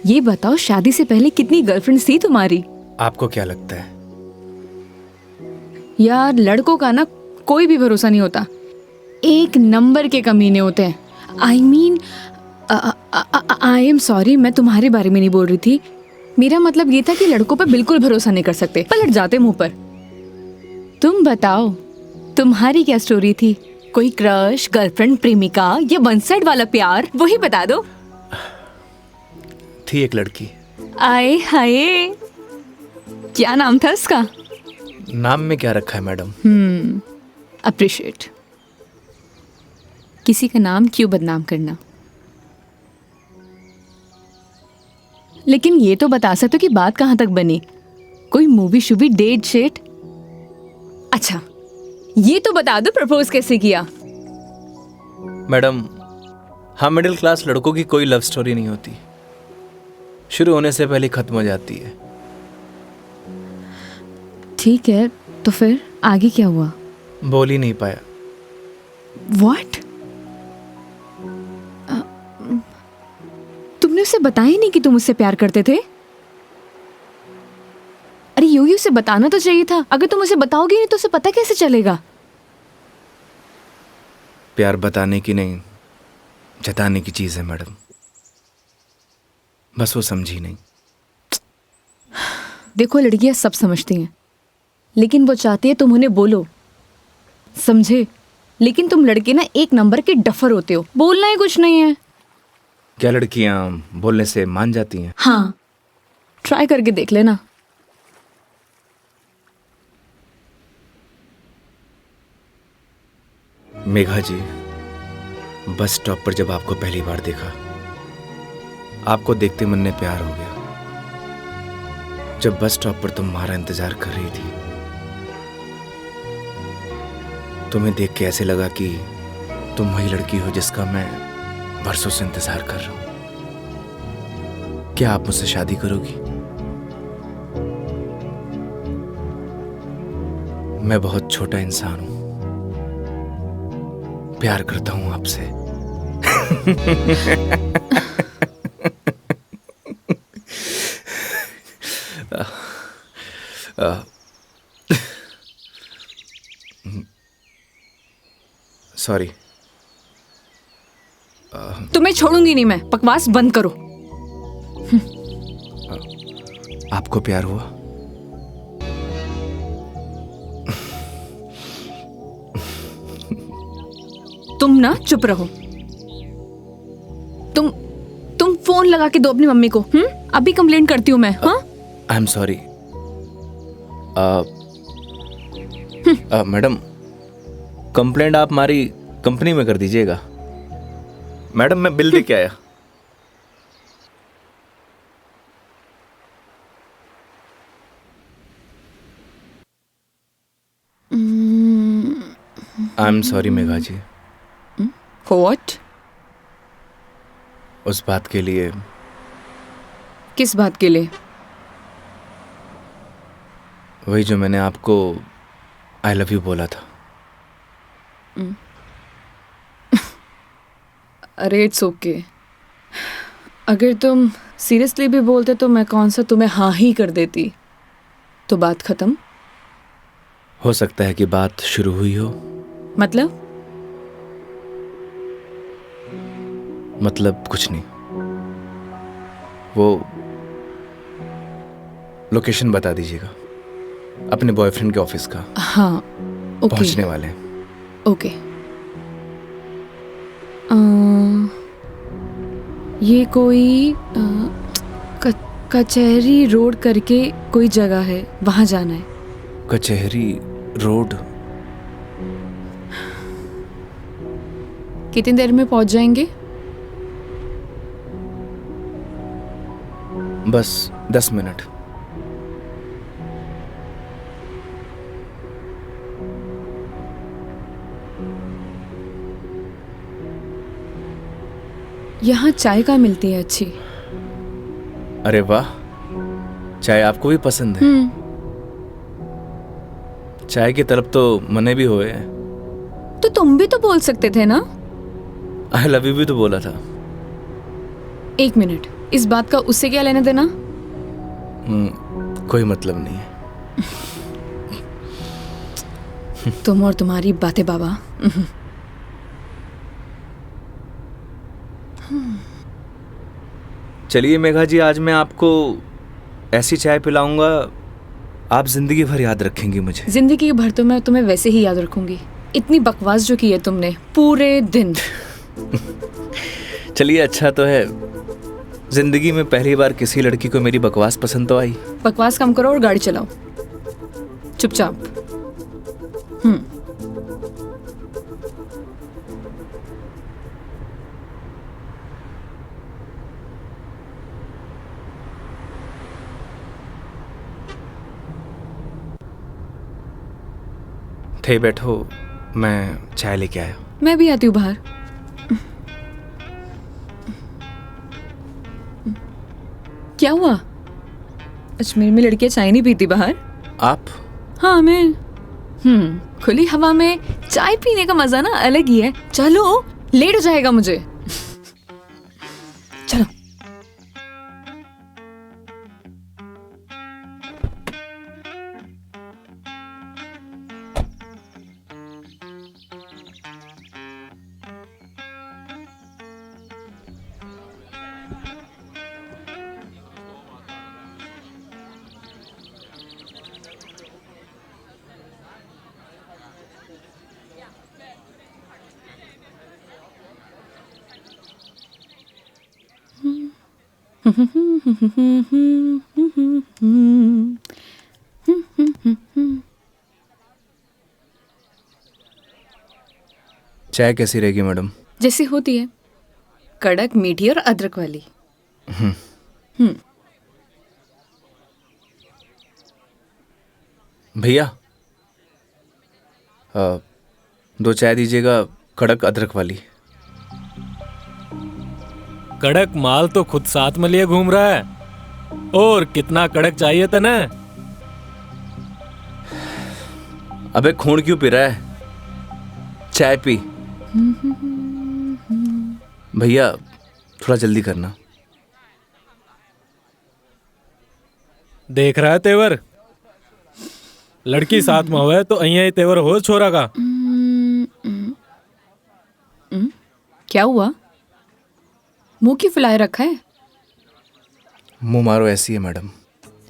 ये बताओ शादी से पहले कितनी गर्लफ्रेंड्स थी तुम्हारी? आपको क्या लगता है? यार लड़कों का ना कोई भी भरोसा नहीं होता, एक नंबर के कमीने होते हैं। I mean I am sorry, मैं तुम्हारे बारे में नहीं बोल रही थी। मेरा मतलब ये था कि लड़कों पर बिल्कुल भरोसा नहीं कर सकते, पलट जाते मुंह पर। तुम बताओ तुम्हारी क्या स्टोरी थी? कोई क्रश, गर्लफ्रेंड, प्रेमिका या वन साइड वाला प्यार, वही बता दो। थी एक लड़की। आए हाय, क्या नाम था उसका? नाम में क्या रखा है मैडम? अप्रिशिएट। किसी का नाम क्यों बदनाम करना। लेकिन ये तो बता सकते हो कि बात कहाँ तक बनी? कोई मूवी शूवी, डेट शेट? अच्छा ये तो बता दो प्रपोज कैसे किया? मैडम हम मिडिल क्लास लड़कों की कोई लव स्टोरी नहीं होती, शुरू होने से पहले खत्म हो जाती है। ठीक है, तो फिर आगे क्या हुआ? बोल ही नहीं पाया। What? तुमने उसे बताया नहीं कि तुम उससे प्यार करते थे? अरे योगी उसे बताना तो चाहिए था। अगर तुम उसे बताओगे नहीं तो उसे पता कैसे चलेगा? प्यार बताने की नहीं, जताने की चीज है मैडम, बस वो समझी नहीं। देखो लड़कियां सब समझती हैं, लेकिन वो चाहती है तुम उन्हें बोलो, समझे? लेकिन तुम लड़के ना एक नंबर के डफर होते हो, बोलना ही कुछ नहीं है। क्या लड़कियां बोलने से मान जाती हैं? हाँ, ट्राई करके देख लेना। मेघा जी, बस स्टॉप पर जब आपको पहली बार देखा, आपको देखते मन में प्यार हो गया। जब बस स्टॉप पर तुम्हारा इंतजार कर रही थी, तुम्हें देख के ऐसे लगा कि तुम वही लड़की हो जिसका मैं बरसों से इंतजार कर रहा हूं। क्या आप मुझसे शादी करोगी? मैं बहुत छोटा इंसान हूं, प्यार करता हूं आपसे। सॉरी। तुम्हें छोड़ूंगी नहीं मैं, बकवास बंद करो। आपको प्यार हुआ? तुम ना चुप रहो। तुम फोन लगा के दो अपनी मम्मी को। अभी कंप्लेंट करती हूँ मैं। हाँ, आई एम सॉरी। मैडम, कंप्लेंट आप हमारी कंपनी में कर दीजिएगा। मैडम, मैं बिल दे के आया। I am sorry Megha ji, what? उस बात के लिए। किस बात के लिए? वही जो मैंने आपको आई लव यू बोला था। अरे इट्स ओके। अगर तुम सीरियसली भी बोलते तो मैं कौन सा तुम्हें हाँ ही कर देती, तो बात खत्म। हो सकता है कि बात शुरू हुई हो। मतलब कुछ नहीं। वो लोकेशन बता दीजिएगा अपने बॉयफ्रेंड के ऑफिस का। हाँ ओके। पहुंचने वाले हैं। ओके। ये कोई कचहरी रोड करके कोई जगह है, वहां जाना है। कचहरी रोड? कितनी देर में पहुंच जाएंगे? बस 10 मिनट। यहाँ चाय का मिलती है अच्छी। अरे वाह, चाय आपको भी पसंद है? चाय की तलब तो मने भी हुए हैं। तो तुम भी तो बोल सकते थे ना। आई लव यू भी तो बोला था। एक मिनट, इस बात का उससे क्या लेना देना? कोई मतलब नहीं है। तुम और तुम्हारी बातें बाबा। चलिए मेघा जी, आज मैं आपको ऐसी चाय पिलाऊंगा, आप जिंदगी भर याद रखेंगी मुझे। जिंदगी भर तो मैं तुम्हें वैसे ही याद रखूंगी। इतनी बकवास जो की है तुमने पूरे दिन। चलिए, अच्छा तो है, जिंदगी में पहली बार किसी लड़की को मेरी बकवास पसंद तो आई। बकवास कम करो और गाड़ी चलाओ चुपचाप। थे बैठो, मैं चाय लेके आया। मैं भी आती हूँ बाहर। क्या हुआ? अजमेर में लड़कियां चाय नहीं पीती बाहर? आप? हाँ मैं। खुली हवा में चाय पीने का मजा ना अलग ही है। चलो, लेट हो जाएगा मुझे। चलो। चाय कैसी रहेगी मैडम? जैसी होती है, कड़क, मीठी और अदरक वाली। भैया 2 चाय दीजिएगा, कड़क अदरक वाली। कड़क माल तो खुद साथ में लिए घूम रहा है। और कितना कड़क चाहिए तने? अबे खून क्यों पी रहा है? चाय पी। भैया थोड़ा जल्दी करना। देख रहा है तेवर? लड़की साथ में हुए तो अहिया ही तेवर हो छोरा का। क्या हुआ? मुंह क्यों फुलाए रखा है? मुंह मारो ऐसी है मैडम।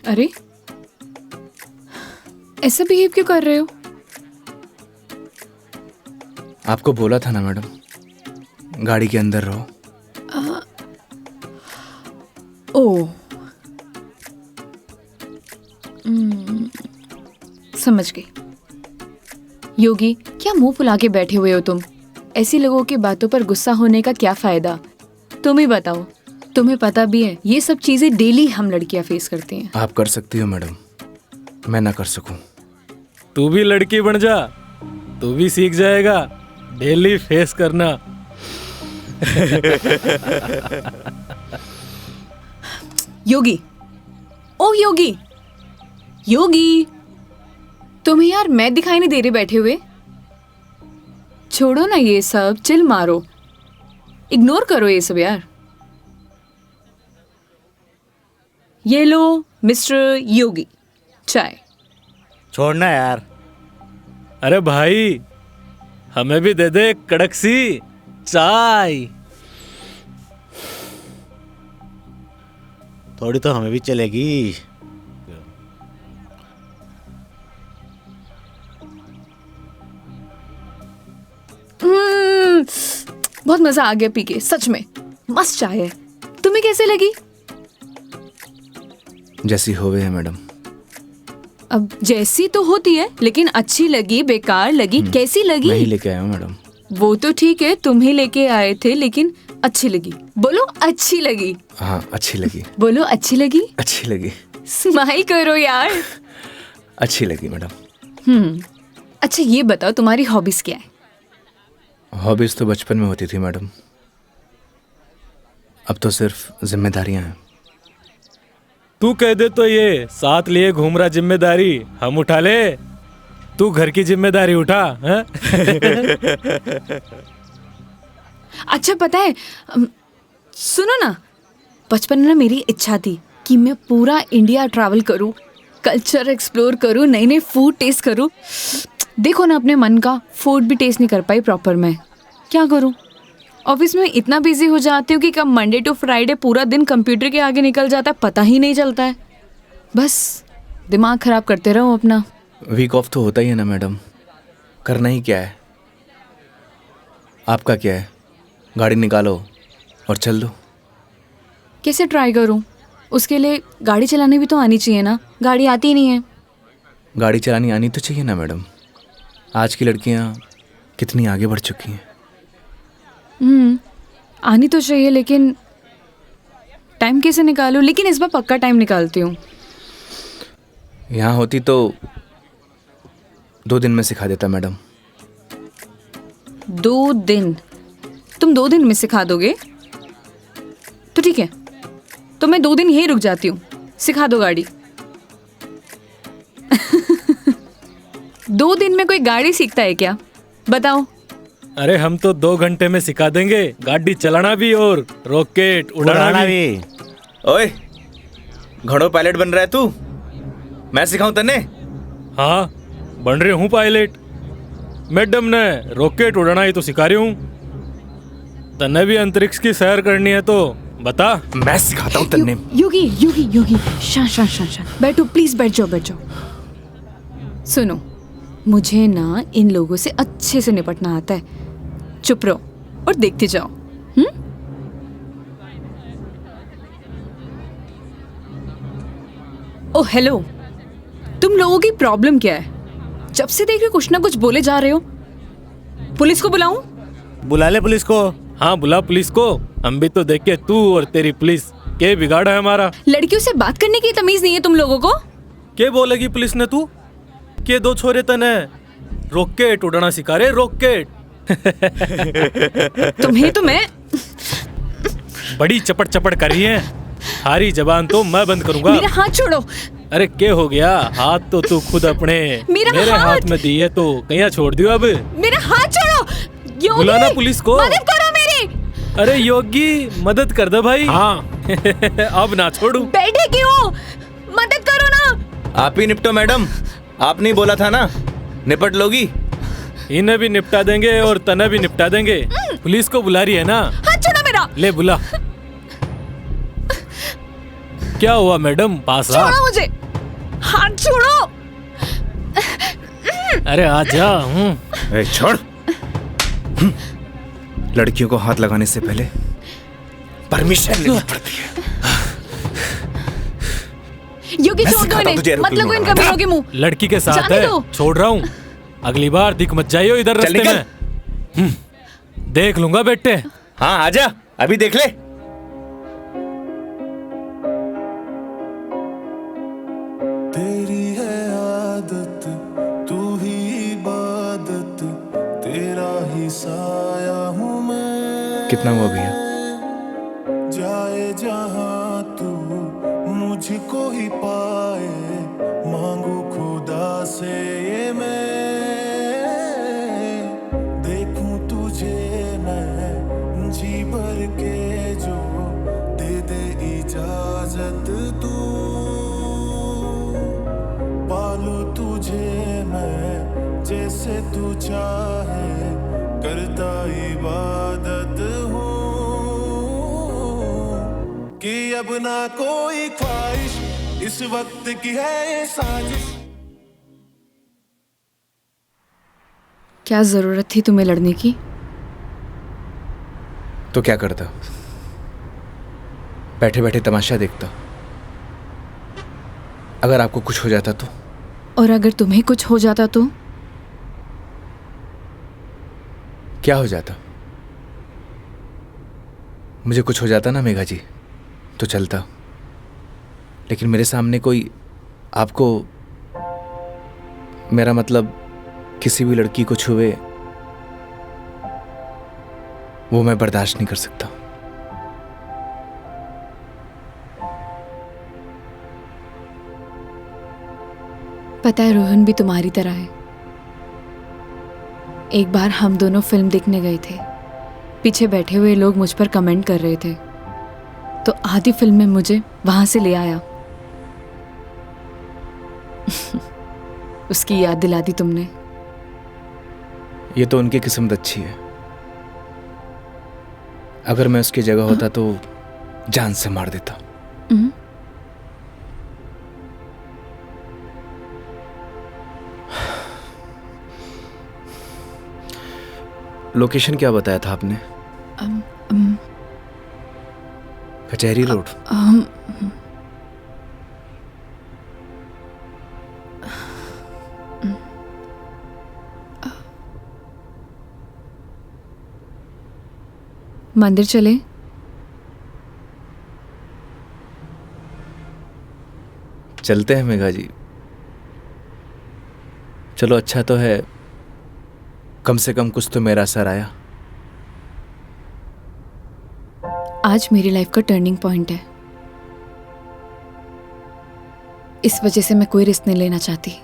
अरे ऐसा बिहेव क्यों कर रहे हो? आपको बोला था ना मैडम, गाड़ी के अंदर रहो। ओ समझ गई। योगी, क्या मुंह फुला के बैठे हुए हो तुम? ऐसी लोगों की बातों पर गुस्सा होने का क्या फायदा? तुम ही बताओ। तुम्हें पता भी है ये सब चीजें डेली हम लड़कियां फेस करती हैं। आप कर सकती हो मैडम, मैं ना कर सकूं। तू भी लड़की बन जा, तू भी सीख जाएगा डेली फेस करना। योगी, ओ योगी, योगी, तुम्हें यार मैं दिखाई नहीं दे रही बैठे हुए? छोड़ो ना ये सब, चिल मारो, इग्नोर करो ये सब यार। ये लो मिस्टर योगी, चाय। छोड़ना यार। अरे भाई, हमें भी दे दे कड़क सी चाय। थोड़ी तो हमें भी चलेगी। बहुत मजा आ गया पी के, सच में मस्त चाय है। तुम्हें कैसे लगी? जैसी होवे है मैडम। अब जैसी तो होती है, लेकिन अच्छी लगी, बेकार लगी, कैसी लगी? मैं ही लेके आया हूँ मैडम। वो तो ठीक है, तुम ही लेके आए थे, लेकिन अच्छी लगी। बोलो अच्छी लगी। हाँ अच्छी लगी। बोलो अच्छी लगी। अच्छी लगी। स्माइल करो यार। अच्छी लगी मैडम। अच्छा ये बताओ तुम्हारी हॉबीज क्या है? हॉबीज तो बचपन में होती थी मैडम, अब तो सिर्फ जिम्मेदारियां हैं। तू कह दे तो ये साथ लिए घूम रहा जिम्मेदारी हम उठा ले। तू घर की जिम्मेदारी उठा है? अच्छा पता है, सुनो ना, बचपन में ना मेरी इच्छा थी कि मैं पूरा इंडिया ट्रैवल करूं, कल्चर एक्सप्लोर करूं, नई नई फूड टेस्ट करूं। देखो ना, अपने मन का फूड भी टेस्ट नहीं कर पाई प्रॉपर। मैं क्या करूं? ऑफिस में इतना बिजी हो जाती हूँ कि कब मंडे टू फ्राइडे पूरा दिन कंप्यूटर के आगे निकल जाता है, पता ही नहीं चलता है। बस दिमाग खराब करते रहो अपना। वीक ऑफ तो होता ही है ना मैडम, करना ही क्या है। आपका क्या है, गाड़ी निकालो और चल दो। कैसे ट्राई करूं? उसके लिए गाड़ी चलानी भी तो आनी चाहिए ना, गाड़ी आती ही नहीं है। गाड़ी चलानी आनी तो चाहिए ना मैडम, आज की लड़कियां कितनी आगे बढ़ चुकी हैं। आनी तो चाहिए, लेकिन टाइम कैसे निकालूं? लेकिन इस बार पक्का टाइम निकालती हूँ। यहाँ होती तो 2 दिन में सिखा देता मैडम। 2 दिन? तुम 2 दिन में सिखा दोगे? तो ठीक है, तो मैं 2 दिन यहीं रुक जाती हूँ, सिखा दो गाड़ी। 2 दिन में कोई गाड़ी सीखता है क्या? बताओ। अरे हम तो 2 घंटे में सिखा देंगे, गाड़ी चलाना भी और रॉकेट उड़ाना भी। ओए, घोड़ो पायलट बन रहा है तू? मैं सिखाऊं तन्ने? हाँ बन रही हूँ पायलट। मैडम ने रॉकेट उड़ाना ही तो सिखा रही हूँ। तन्ने भी अंतरिक्ष की सैर करनी है तो बता। मैं सिखाता हूँ तन्ने। योगी योगी योगी, शांत। बैठो प्लीज, बैठ जाओ। सुनो, मुझे ना इन लोगों से अच्छे से निपटना आता है। चुप रहो और देखते जाओ। ओ हेलो, तुम लोगों की प्रॉब्लम क्या है? जब से देख रहे कुछ ना कुछ बोले जा रहे हो। पुलिस को बुलाऊं? बुला ले पुलिस को। हाँ बुला पुलिस को, हम भी तो देखे तू और तेरी पुलिस के बिगाड़ा है हमारा? लड़कियों से बात करने की तमीज नहीं है तुम लोगों को? के बोलेगी पुलिस ने तू? के दो छोरे तने रॉकेट उड़ाना सिखा रहे, रॉकेट। तुम्हें तो मैं बड़ी चपड़ चपड़ कर रही है। हारी जबान तो मैं बंद करूंगा। मेरा हाथ छोड़ो। अरे क्या हो गया? हाथ तो तू खुद अपने मेरे हाथ में दी है तो कहीं छोड़ दियो अब। मेरा हाथ छोड़ो। योगी, बुलाना पुलिस को। मदद करो मेरी। अरे योगी मदद कर दे भाई। हाँ अब ना छोड़ू। बैठे क्यों? मदद करो ना। आप ही निपटो मैडम, आपने बोला था ना निपट लोगी। इन्हें भी निपटा देंगे और तने भी निपटा देंगे। पुलिस को बुला रही है ना? हाथ छोड़ो मेरा। ले बुला। क्या हुआ मैडम? पास आ। छोड़ो मुझे, हाथ छोड़ो। अरे आजा। ए, छोड़। लड़कियों को हाथ लगाने से पहले परमिशन लेनी पड़ती है। योगी छोड़ दो इन्हें, मत लगो इन कमीनों के मुंह। लड़की के साथ जाने है, दो। छोड़ रहा हूँ। अगली बार दिख मत जाइयो इधर चल रास्ते निकल। में। देख लूंगा बेटे। हाँ आजा, अभी देख ले। तेरी है आदत, तू ही इबादत, तेरा ही साया हूँ मैं। कितना हुआ भैया? जाए जहाँ तू मुझको ही पाए, मांगू खुदा से ये मैं। देखूं तुझे मैं जी भर के, जो दे दे इजाजत तू। पालू तुझे मैं जैसे तू चाहे, करता इबादत हूँ कि अब ना कोई ख्वाहिश, इस वक्त की है ये साजिश। क्या जरूरत थी तुम्हें लड़ने की? तो क्या करता? बैठे बैठे तमाशा देखता। अगर आपको कुछ हो जाता तो? और अगर तुम्हें कुछ हो जाता तो? क्या हो जाता? मुझे कुछ हो जाता ना मेघा जी तो चलता, लेकिन मेरे सामने कोई आपको, मेरा मतलब किसी भी लड़की को छुए, वो मैं बर्दाश्त नहीं कर सकता। पता है रोहन भी तुम्हारी तरह है। एक बार हम दोनों फिल्म देखने गए थे। पीछे बैठे हुए लोग मुझ पर कमेंट कर रहे थे, तो आधी फिल्म में मुझे वहां से ले आया। उसकी याद दिला दी तुमने। ये तो उनकी किस्मत अच्छी है। अगर मैं उसकी जगह होता तो जान से मार देता। लोकेशन क्या बताया था आपने? कचहरी रोड। मंदिर चले? चलते हैं मेघा जी। चलो अच्छा तो है, कम से कम कुछ तो मेरा असर आया। आज मेरी लाइफ का टर्निंग पॉइंट है। इस वजह से मैं कोई रिस्क नहीं लेना चाहती।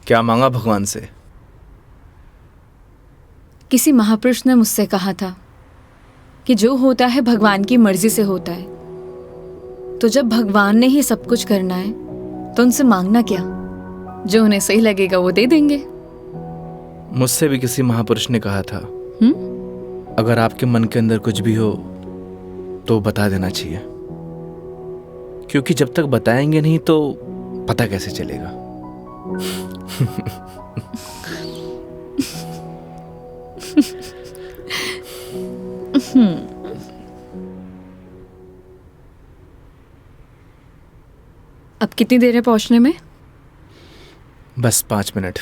क्या मांगा भगवान से? किसी महापुरुष ने मुझसे कहा था कि जो होता है भगवान की मर्जी से होता है, तो जब भगवान ने ही सब कुछ करना है तो उनसे मांगना क्या, जो उन्हें सही लगेगा वो दे देंगे। मुझसे भी किसी महापुरुष ने कहा था, अगर आपके मन के अंदर कुछ भी हो तो बता देना चाहिए, क्योंकि जब तक बताएंगे नहीं तो पता कैसे चलेगा। अब कितनी देर है पहुंचने में? बस 5 मिनट।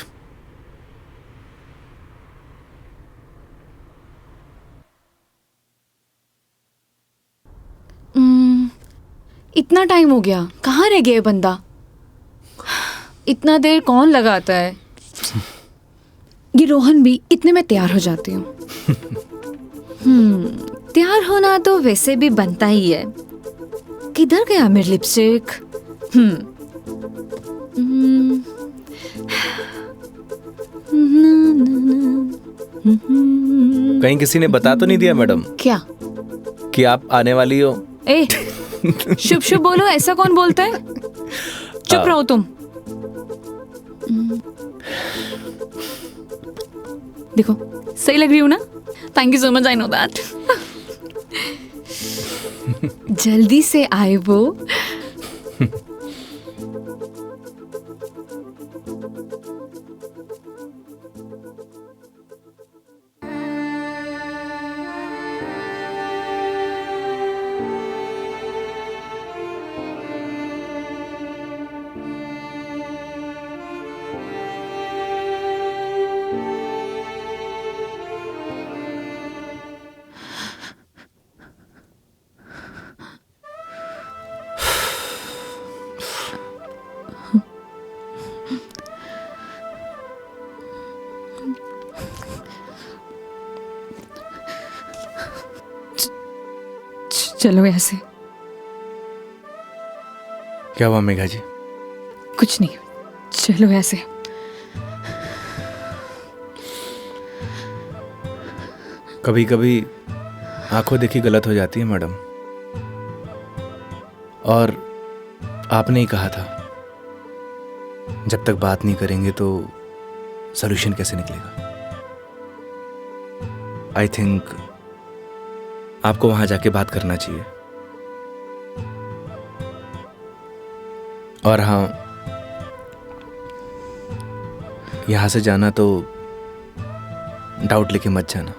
इतना टाइम हो गया, कहाँ रह गया ये बंदा? इतना देर कौन लगाता है? ये रोहन भी, इतने में तैयार हो जाती हूँ। तैयार होना तो वैसे भी बनता ही है। किधर गया मेरी लिपस्टिक? कहीं किसी ने बता तो नहीं दिया मैडम क्या? कि आप आने वाली हो? ए, शुभ शुभ बोलो, ऐसा कौन बोलता है? चुप रहो तुम। देखो सही लग रही हूँ ना? Thank you so much, I know that. जल्दी से आए वो। चलो ऐसे। क्या हुआ मेघा जी? कुछ नहीं, चलो ऐसे। कभी कभी आंखों देखी गलत हो जाती है मैडम, और आपने ही कहा था जब तक बात नहीं करेंगे तो सॉल्यूशन कैसे निकलेगा। आई थिंक आपको वहां जाके बात करना चाहिए। और हाँ, यहां से जाना तो डाउट लेके मत जाना।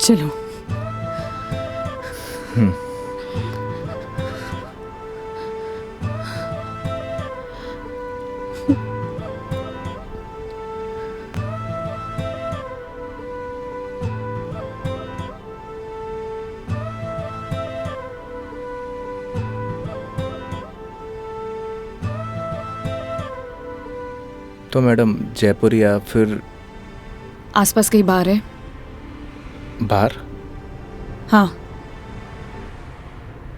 चलो। तो मैडम जयपुर या फिर आसपास कहीं बाहर है? बाहर? हाँ।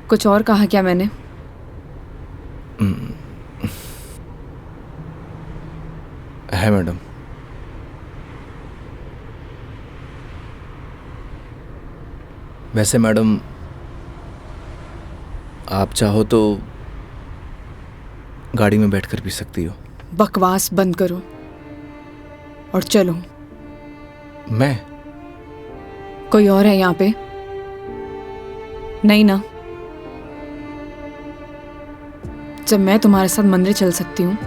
कुछ और कहा क्या मैंने? है मैडम। वैसे मैडम आप चाहो तो गाड़ी में बैठकर पी सकती हो। बकवास बंद करो और चलो। मैं? कोई और है यहाँ पे? नहीं ना? जब मैं तुम्हारे साथ मंदिर चल सकती हूँ,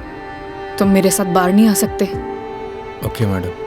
तुम मेरे साथ बाहर नहीं आ सकते? Okay madam.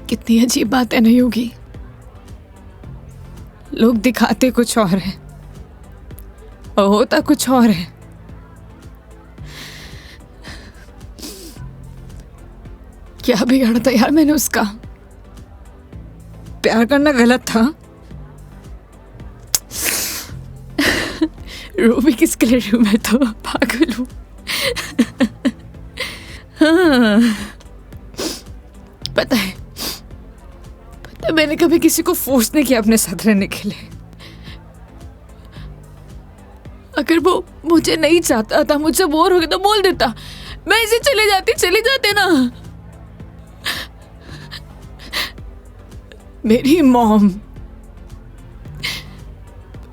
कितनी अजीब बात है ना योगी। लोग दिखाते कुछ और है और होता कुछ और है। क्या बिगाड़ा था यार मैंने उसका? प्यार करना गलत था? रो भी किसके लिए रही हूं? मैं तो पागल हूं। हाँ, पता है मैंने कभी किसी को फोर्स नहीं किया अपने साथ रहने के लिए। अगर वो मुझे नहीं चाहता था, मुझे बोर हो गया तो बोल देता, मैं इसे चले जाते ना। मेरी मॉम,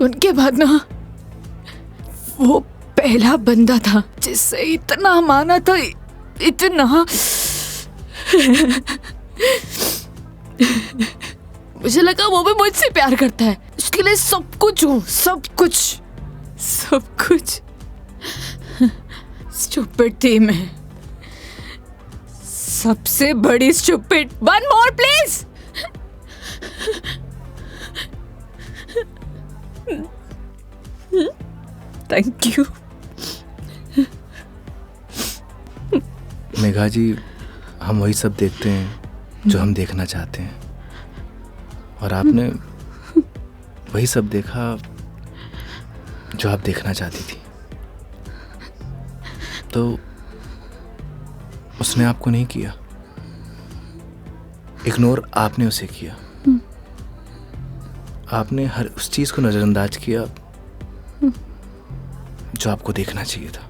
उनके बाद ना वो पहला बंदा था जिससे इतना माना था, इतना। मुझे लगा वो भी मुझसे प्यार करता है, उसके लिए सब कुछ हूँ, सब कुछ। स्टूपिड थी मैं, सबसे बड़ी stupid. One more please. Thank you. Megha ji, हम वही सब देखते हैं जो हम देखना चाहते हैं, और आपने वही सब देखा जो आप देखना चाहती थी। तो उसने आपको नहीं किया, इग्नोर आपने उसे किया। आपने हर उस चीज को नजरअंदाज किया जो आपको देखना चाहिए था।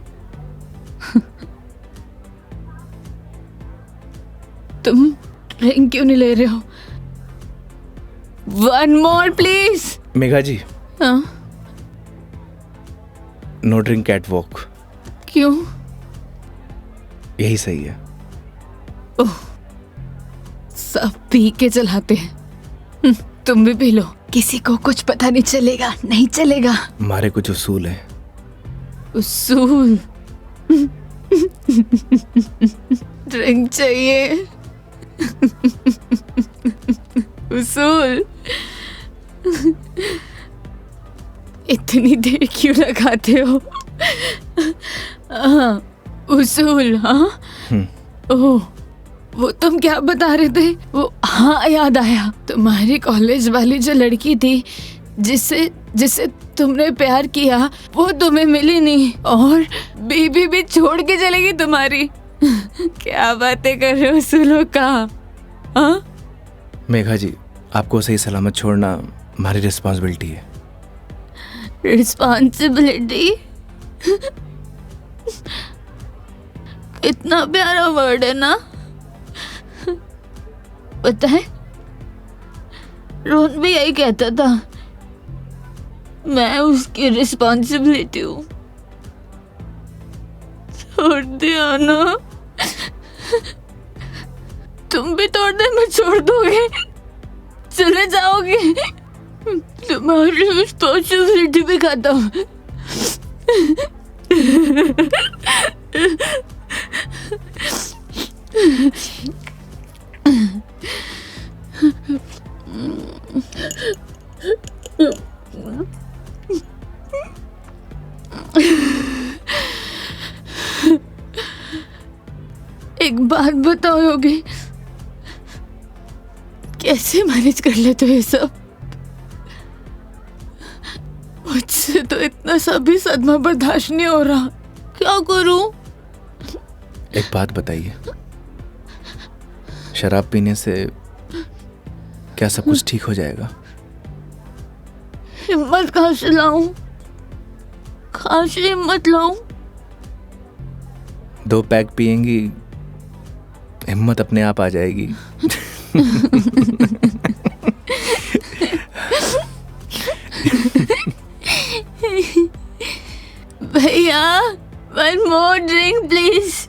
तुम ड्रिंक क्यों नहीं ले रहे हो? One more please. Megha ji, हाँ? No drink at walk. क्यों? यही सही है। ओह, सब पी के चलाते हैं। तुम भी पी लो, किसी को कुछ पता नहीं चलेगा। नहीं चलेगा। हमारे कुछ उसूल हैं। उसूल? ड्रिंक चाहिए। उसूल? इतनी देर क्यों लगाते हो? हाँ, उसूल। हाँ, ओह, वो तुम क्या बता रहे थे? वो, हाँ याद आया, तुम्हारी कॉलेज वाली जो लड़की थी जिससे तुमने प्यार किया, वो तुम्हें मिली नहीं और बीबी भी छोड़ के चलेगी तुम्हारी। क्या बातें कर रहे हो उसूलों का? हाँ? मेघा जी, आपको सही सलामत छोड़ना हमारी रिस्पॉन्सिबिलिटी है। रिस्पॉन्सिबिलिटी? इतना प्यारा वर्ड है ना। पता है, रोहन भी यही कहता था, मैं उसकी रिस्पॉन्सिबिलिटी हूँ। छोड़ दिया ना? तुम भी तोड़ दे, मैं छोड़ दोगे? चले जाओगे? तुम्हारी रिस्पॉन्सिबिलिटी भी खत्म। एक बात बताओ योगी, कैसे मैनेज कर लेते हो ये सब? मुझसे तो इतना सा भी सदमा बर्दाश्त नहीं हो रहा, क्या करूं? एक बात बताइए, शराब पीने से क्या सब कुछ ठीक हो जाएगा? हिम्मत कहाँ से लाऊं? कहाँ से हिम्मत लाऊं? 2 पैक पिएंगी, हिम्मत अपने आप आ जाएगी। भैया, 1 more drink प्लीज।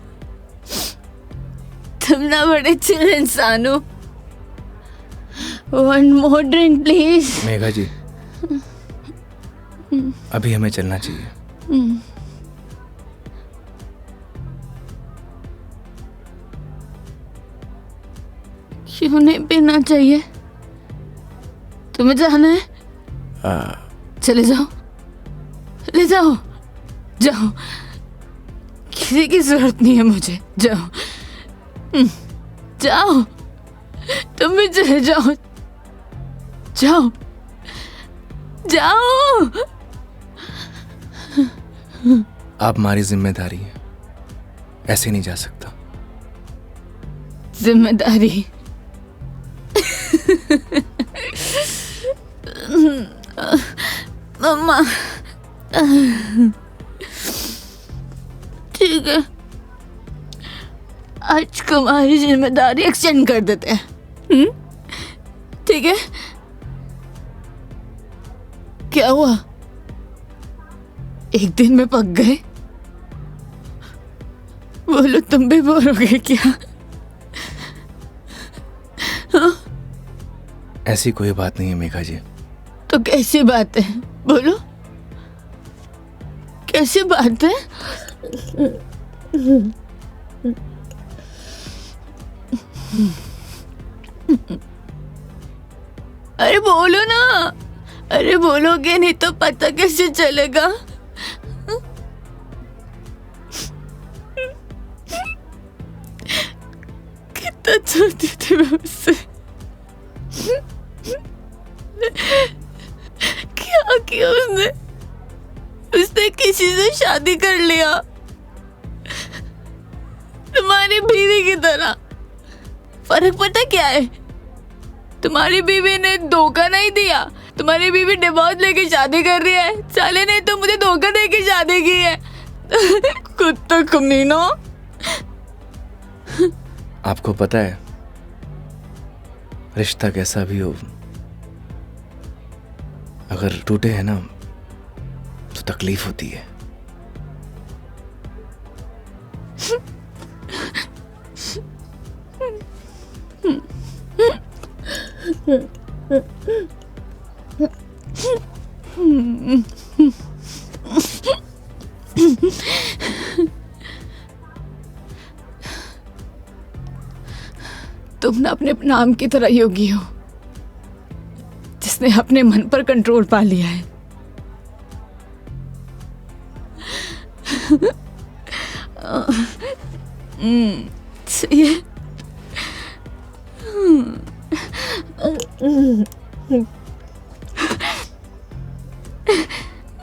तुम ना बड़े चिल इंसान हो। 1 more drink प्लीज। मेघा जी, अभी हमें चलना चाहिए। क्यों नहीं पीना चाहिए? तुम्हें जाना है? चले जाओ, ले जाओ, जाओ, किसी की जरूरत नहीं है मुझे। जाओ, जाओ, तुम भी चले जाओ, जाओ, जाओ। आप हमारी जिम्मेदारी है, ऐसे नहीं जा सकता। जिम्मेदारी? मम्मा, ठीक है, आज तुम्हारी जिम्मेदारी एक्सटेंड कर देते हैं। ठीक है? क्या हुआ? एक दिन में पक गए? बोलो, तुम भी बोर हो गए क्या? ऐसी कोई बात नहीं है मेघा जी। तो कैसी बात है? बोलो, कैसी बात है? अरे बोलो ना, अरे बोलोगे नहीं तो पता कैसे चलेगा? कितना चाहती थी मैं उससे, क्या किया उसने? उसने किसी से शादी कर लिया, तुम्हारी बीवी की तरह। फर्क पता क्या है? तुम्हारी बीवी ने धोखा नहीं दिया, तुम्हारी बीवी डिवोर्स लेके शादी कर रही है। साले ने तो मुझे धोखा देके शादी की है। कुत्ता कमीना। आपको पता है, रिश्ता कैसा भी हो, अगर टूटे है ना तो तकलीफ होती है। तुम ना अपने नाम की तरह योगी हो, जिसने अपने मन पर कंट्रोल पा लिया है। सही है।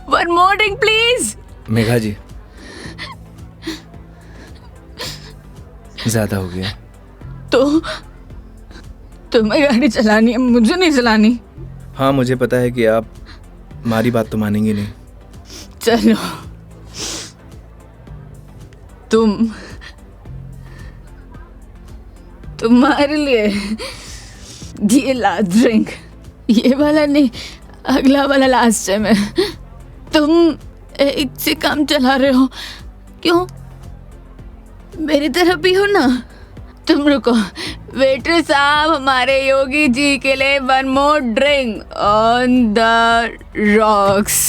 One more drink, please. Megha जी, ज्यादा हो गया। तो तुम्हें गाड़ी चलानी है, मुझे नहीं चलानी। हाँ, मुझे पता है कि आप हमारी बात तो मानेंगी नहीं। चलो, तुम्हारे लिए ये लास्ट ड्रिंक, ये वाला नहीं, अगला वाला लास्ट है। मैं तुम एक से काम चला रहे हो, क्यों? मेरी तरह भी हो ना। तुम रुको, वेटर साहब, हमारे योगी जी के लिए one more drink on the rocks.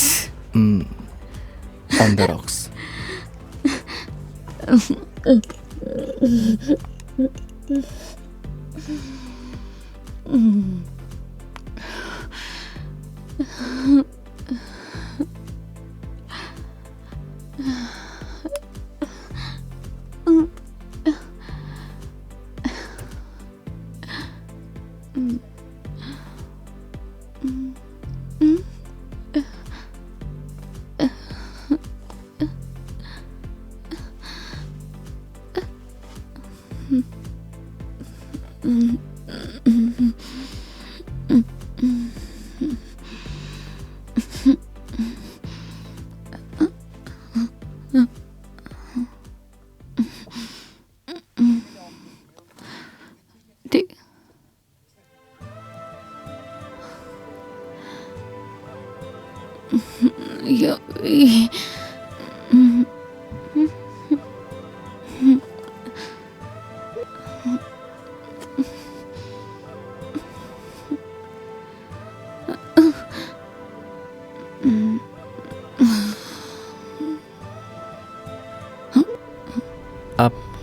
On the rocks.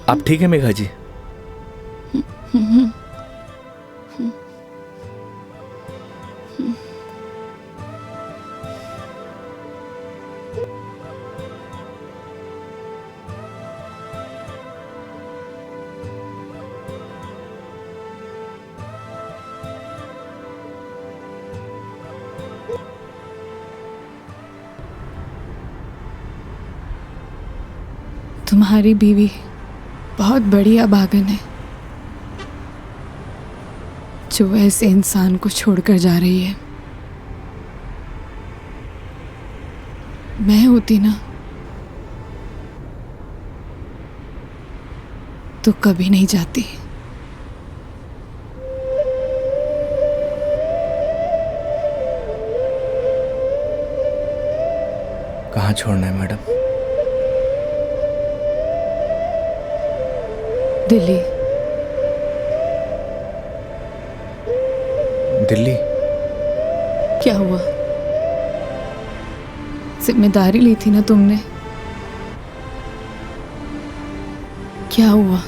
आप ठीक है मेघा जी? तुम्हारी बीवी बहुत बढ़िया भागन है जो ऐसे इंसान को छोड़कर जा रही है। मैं होती ना तो कभी नहीं जाती। कहाँ छोड़ना है मैडम? दिल्ली। दिल्ली? क्या हुआ? जिम्मेदारी ली थी ना तुमने, क्या हुआ?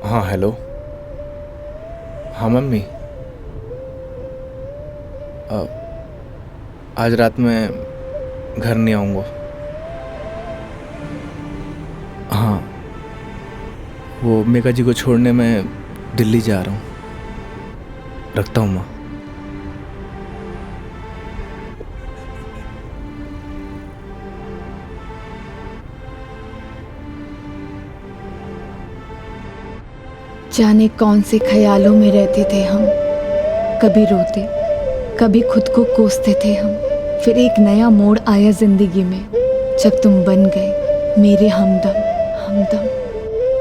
हाँ हेलो। हाँ मम्मी, आज रात में घर नहीं आऊँगा। हाँ, वो मेघा जी को छोड़ने मैं दिल्ली जा रहा हूँ। रखता हूँ माँ। जाने कौन से ख्यालों में रहते थे हम, कभी रोते कभी खुद को कोसते थे हम। फिर एक नया मोड़ आया जिंदगी में जब तुम बन गए मेरे हमदम।